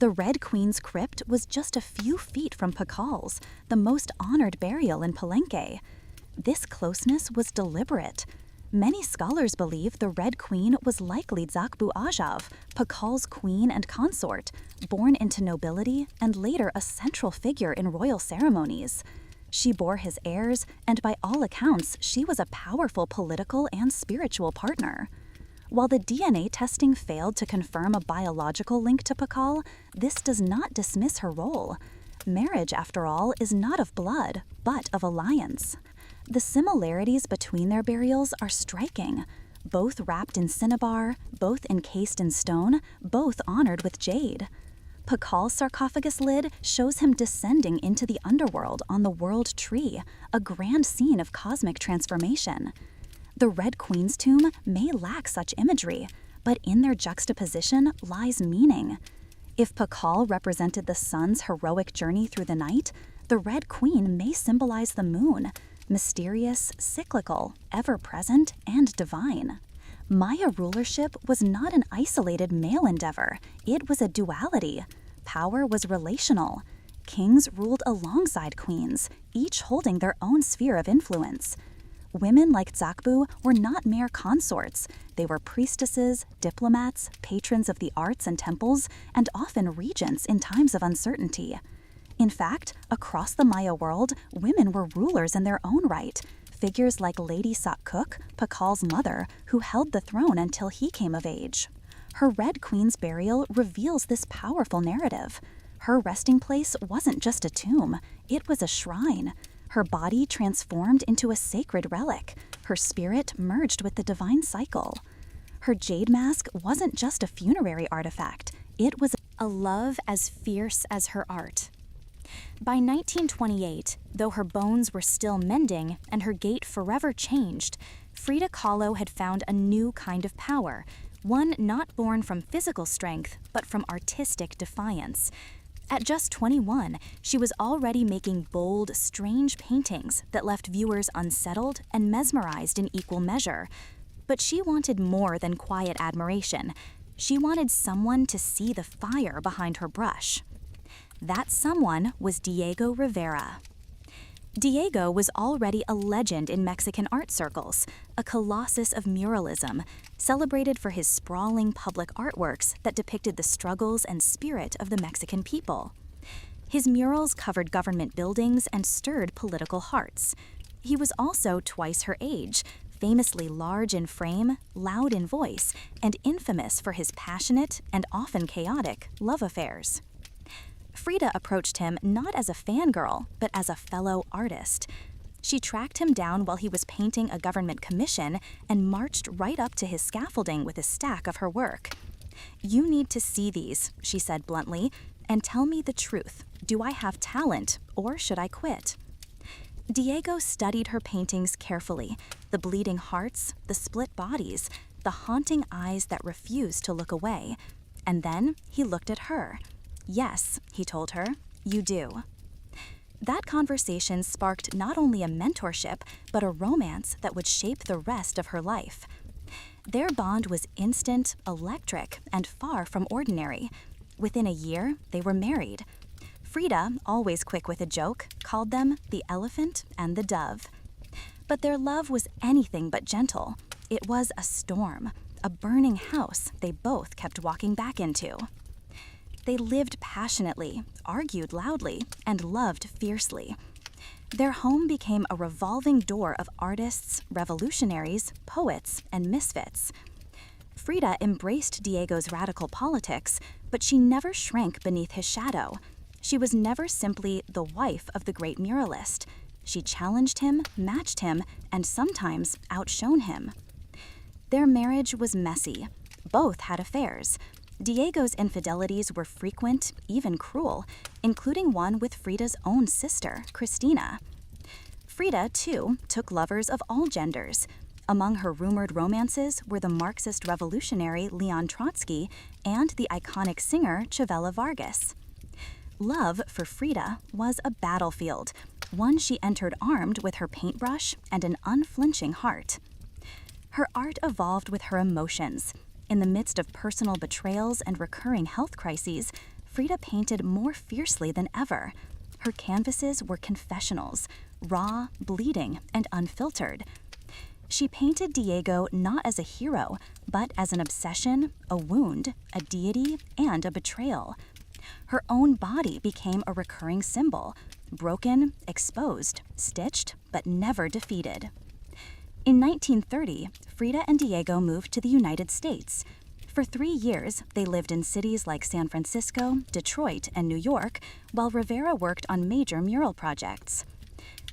The Red Queen's crypt was just a few feet from Pakal's, the most honored burial in Palenque. This closeness was deliberate. Many scholars believe the Red Queen was likely Zakbu Ajav, Pakal's queen and consort, born into nobility and later a central figure in royal ceremonies. She bore his heirs, and by all accounts, she was a powerful political and spiritual partner. While the DNA testing failed to confirm a biological link to Pakal, this does not dismiss her role. Marriage, after all, is not of blood, but of alliance. The similarities between their burials are striking. Both wrapped in cinnabar, both encased in stone, both honored with jade. Pakal's sarcophagus lid shows him descending into the underworld on the world tree, a grand scene of cosmic transformation. The Red Queen's tomb may lack such imagery, but in their juxtaposition lies meaning. If Pakal represented the sun's heroic journey through the night, the Red Queen may symbolize the moon, mysterious, cyclical, ever-present, and divine. Maya rulership was not an isolated male endeavor, it was a duality. Power was relational. Kings ruled alongside queens, each holding their own sphere of influence. Women like Zakbu were not mere consorts. They were priestesses, diplomats, patrons of the arts and temples, and often regents in times of uncertainty. In fact, across the Maya world, women were rulers in their own right. Figures like Lady Sakkuk, Pakal's mother, who held the throne until he came of age. Her Red Queen's burial reveals this powerful narrative. Her resting place wasn't just a tomb, it was a shrine. Her body transformed into a sacred relic. Her spirit merged with the divine cycle. Her jade mask wasn't just a funerary artifact, it was a love as fierce as her art. By 1928, though her bones were still mending and her gait forever changed, Frida Kahlo had found a new kind of power, one not born from physical strength, but from artistic defiance. At just 21, she was already making bold, strange paintings that left viewers unsettled and mesmerized in equal measure. But she wanted more than quiet admiration. She wanted someone to see the fire behind her brush. That someone was Diego Rivera. Diego was already a legend in Mexican art circles, a colossus of muralism, celebrated for his sprawling public artworks that depicted the struggles and spirit of the Mexican people. His murals covered government buildings and stirred political hearts. He was also twice her age, famously large in frame, loud in voice, and infamous for his passionate and often chaotic love affairs. Frida approached him not as a fangirl, but as a fellow artist. She tracked him down while he was painting a government commission and marched right up to his scaffolding with a stack of her work. "You need to see these," she said bluntly, "and tell me the truth. Do I have talent, or should I quit?" Diego studied her paintings carefully, the bleeding hearts, the split bodies, the haunting eyes that refused to look away. And then he looked at her. "Yes," he told her, "you do." That conversation sparked not only a mentorship, but a romance that would shape the rest of her life. Their bond was instant, electric, and far from ordinary. Within a year, they were married. Frida, always quick with a joke, called them the elephant and the dove. But their love was anything but gentle. It was a storm, a burning house they both kept walking back into. They lived passionately, argued loudly, and loved fiercely. Their home became a revolving door of artists, revolutionaries, poets, and misfits. Frida embraced Diego's radical politics, but she never shrank beneath his shadow. She was never simply the wife of the great muralist. She challenged him, matched him, and sometimes outshone him. Their marriage was messy. Both had affairs. Diego's infidelities were frequent, even cruel, including one with Frida's own sister, Christina. Frida, too, took lovers of all genders. Among her rumored romances were the Marxist revolutionary Leon Trotsky and the iconic singer Chavela Vargas. Love for Frida was a battlefield, one she entered armed with her paintbrush and an unflinching heart. Her art evolved with her emotions. In the midst of personal betrayals and recurring health crises, Frida painted more fiercely than ever. Her canvases were confessionals, raw, bleeding, and unfiltered. She painted Diego not as a hero, but as an obsession, a wound, a deity, and a betrayal. Her own body became a recurring symbol, broken, exposed, stitched, but never defeated. In 1930, Frida and Diego moved to the United States. For 3 years, they lived in cities like San Francisco, Detroit, and New York, while Rivera worked on major mural projects.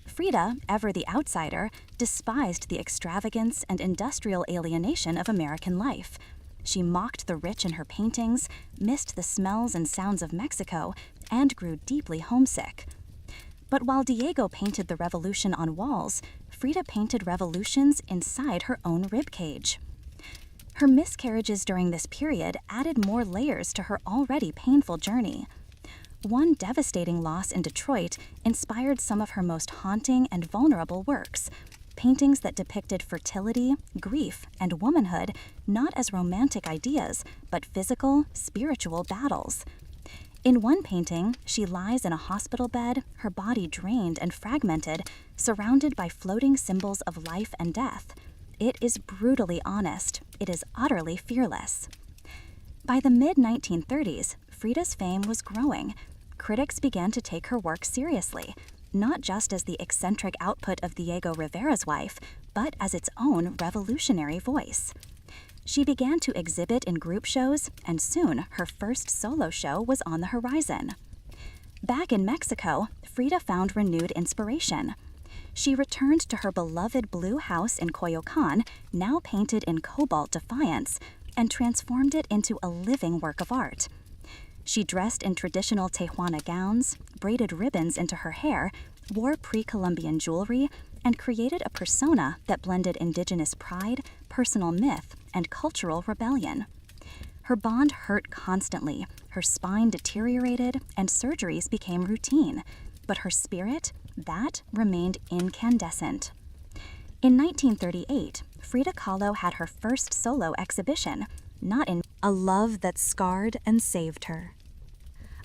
Frida, ever the outsider, despised the extravagance and industrial alienation of American life. She mocked the rich in her paintings, missed the smells and sounds of Mexico, and grew deeply homesick. But while Diego painted the revolution on walls, Frida painted revolutions inside her own ribcage. Her miscarriages during this period added more layers to her already painful journey. One devastating loss in Detroit inspired some of her most haunting and vulnerable works, paintings that depicted fertility, grief, and womanhood not as romantic ideas, but physical, spiritual battles. In one painting, she lies in a hospital bed, her body drained and fragmented, surrounded by floating symbols of life and death. It is brutally honest. It is utterly fearless. By the mid-1930s, Frida's fame was growing. Critics began to take her work seriously, not just as the eccentric output of Diego Rivera's wife, but as its own revolutionary voice. She began to exhibit in group shows, and soon her first solo show was on the horizon. Back in Mexico, Frida found renewed inspiration. She returned to her beloved blue house in Coyoacan, now painted in cobalt defiance, and transformed it into a living work of art. She dressed in traditional Tehuana gowns, braided ribbons into her hair, wore pre-Columbian jewelry, and created a persona that blended indigenous pride, personal myth, and cultural rebellion. Her bond hurt constantly, her spine deteriorated, and surgeries became routine. But her spirit, that remained incandescent. In 1938, Frida Kahlo had her first solo exhibition, not in A love that scarred and saved her.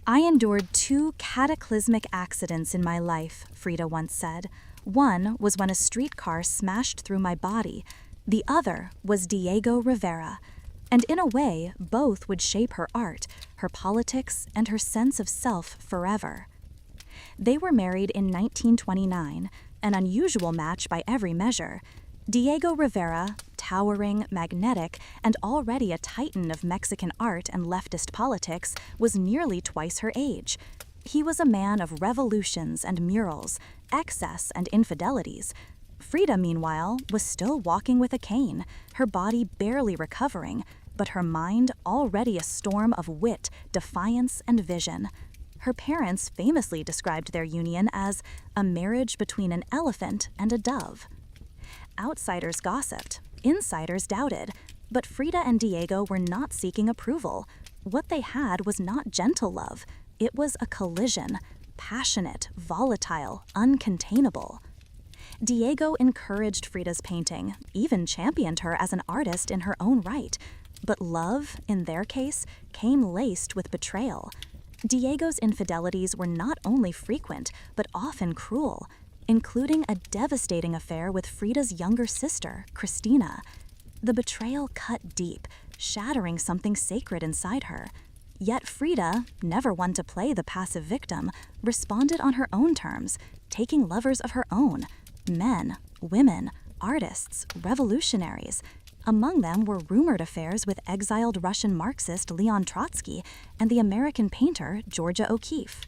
I endured 2 cataclysmic accidents in my life, Frida once said. One was when a streetcar smashed through my body. The other was Diego Rivera. And in a way, both would shape her art, her politics, and her sense of self forever. They were married in 1929, an unusual match by every measure. Diego Rivera, towering, magnetic, and already a titan of Mexican art and leftist politics, was nearly twice her age. He was a man of revolutions and murals, excess and infidelities. Frida, meanwhile, was still walking with a cane, her body barely recovering, but her mind already a storm of wit, defiance, and vision. Her parents famously described their union as a marriage between an elephant and a dove. Outsiders gossiped, insiders doubted, but Frida and Diego were not seeking approval. What they had was not gentle love, it was a collision, passionate, volatile, uncontainable. Diego encouraged Frida's painting, even championed her as an artist in her own right. But love, in their case, came laced with betrayal. Diego's infidelities were not only frequent, but often cruel, including a devastating affair with Frida's younger sister, Cristina. The betrayal cut deep, shattering something sacred inside her. Yet Frida, never one to play the passive victim, responded on her own terms, taking lovers of her own, men, women, artists, revolutionaries. Among them were rumored affairs with exiled Russian Marxist Leon Trotsky and the American painter Georgia O'Keeffe.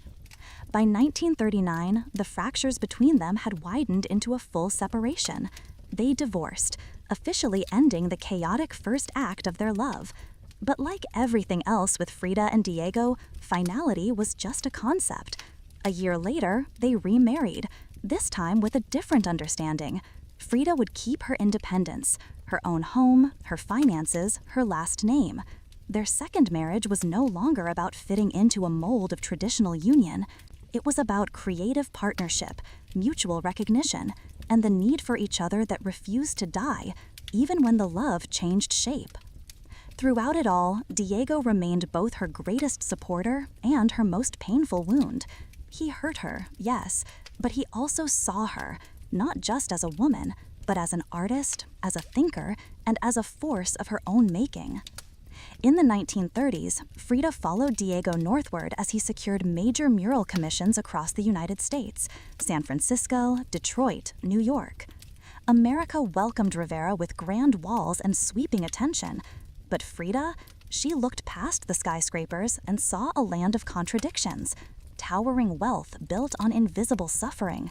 By 1939, the fractures between them had widened into a full separation. They divorced, officially ending the chaotic first act of their love. But like everything else with Frida and Diego, finality was just a concept. A year later, they remarried, this time with a different understanding. Frida would keep her independence, her own home, her finances, her last name. Their second marriage was no longer about fitting into a mold of traditional union. It was about creative partnership, mutual recognition, and the need for each other that refused to die, even when the love changed shape. Throughout it all, Diego remained both her greatest supporter and her most painful wound. He hurt her, yes, but he also saw her, not just as a woman, but as an artist, as a thinker, and as a force of her own making. In the 1930s, Frida followed Diego northward as he secured major mural commissions across the United States, San Francisco, Detroit, New York. America welcomed Rivera with grand walls and sweeping attention, but Frida, she looked past the skyscrapers and saw a land of contradictions, towering wealth built on invisible suffering,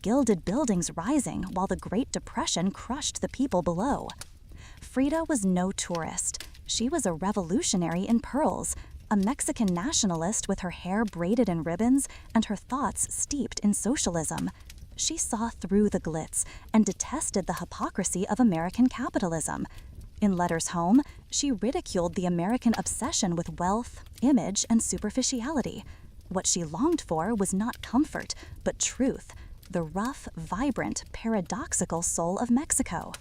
gilded buildings rising while the Great Depression crushed the people below. Frida was no tourist. She was a revolutionary in pearls, a Mexican nationalist with her hair braided in ribbons and her thoughts steeped in socialism. She saw through the glitz and detested the hypocrisy of American capitalism. In letters home, she ridiculed the American obsession with wealth, image, and superficiality. What she longed for was not comfort, but truth, the rough, vibrant, paradoxical soul of Mexico.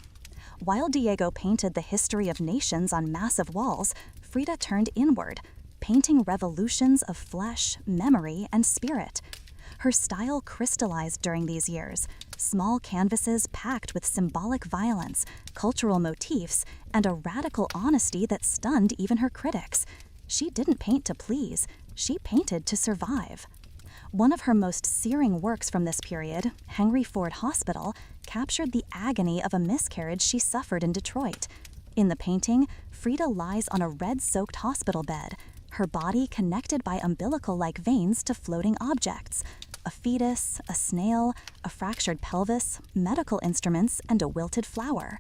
While Diego painted the history of nations on massive walls, Frida turned inward, painting revolutions of flesh, memory, and spirit. Her style crystallized during these years, small canvases packed with symbolic violence, cultural motifs, and a radical honesty that stunned even her critics. She didn't paint to please, she painted to survive. One of her most searing works from this period, Henry Ford Hospital, captured the agony of a miscarriage she suffered in Detroit. In the painting, Frida lies on a red-soaked hospital bed. her body connected by umbilical-like veins to floating objects. A fetus, a snail, a fractured pelvis, medical instruments, and a wilted flower.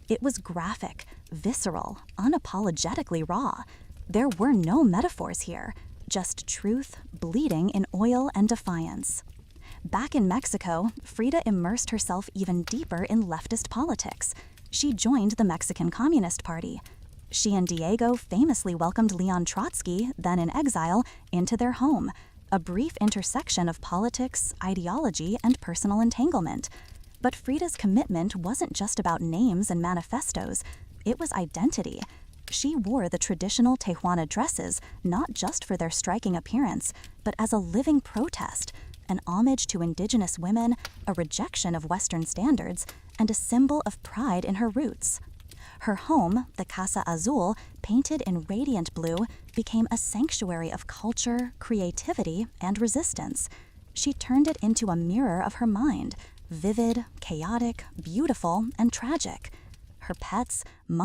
It was graphic, visceral, unapologetically raw. There were no metaphors here, just truth, bleeding in oil and defiance. Back in Mexico, Frida immersed herself even deeper in leftist politics. She joined the Mexican Communist Party. She and Diego famously welcomed Leon Trotsky, then in exile, into their home, a brief intersection of politics, ideology, and personal entanglement. But Frida's commitment wasn't just about names and manifestos, it was identity. She wore the traditional Tehuana dresses not just for their striking appearance, but as a living protest, an homage to indigenous women, a rejection of Western standards, and a symbol of pride in her roots. Her home, the Casa Azul, painted in radiant blue, became a sanctuary of culture, creativity, and resistance. She turned it into a mirror of her mind, vivid, chaotic, beautiful, and tragic. Her pets, monkeys,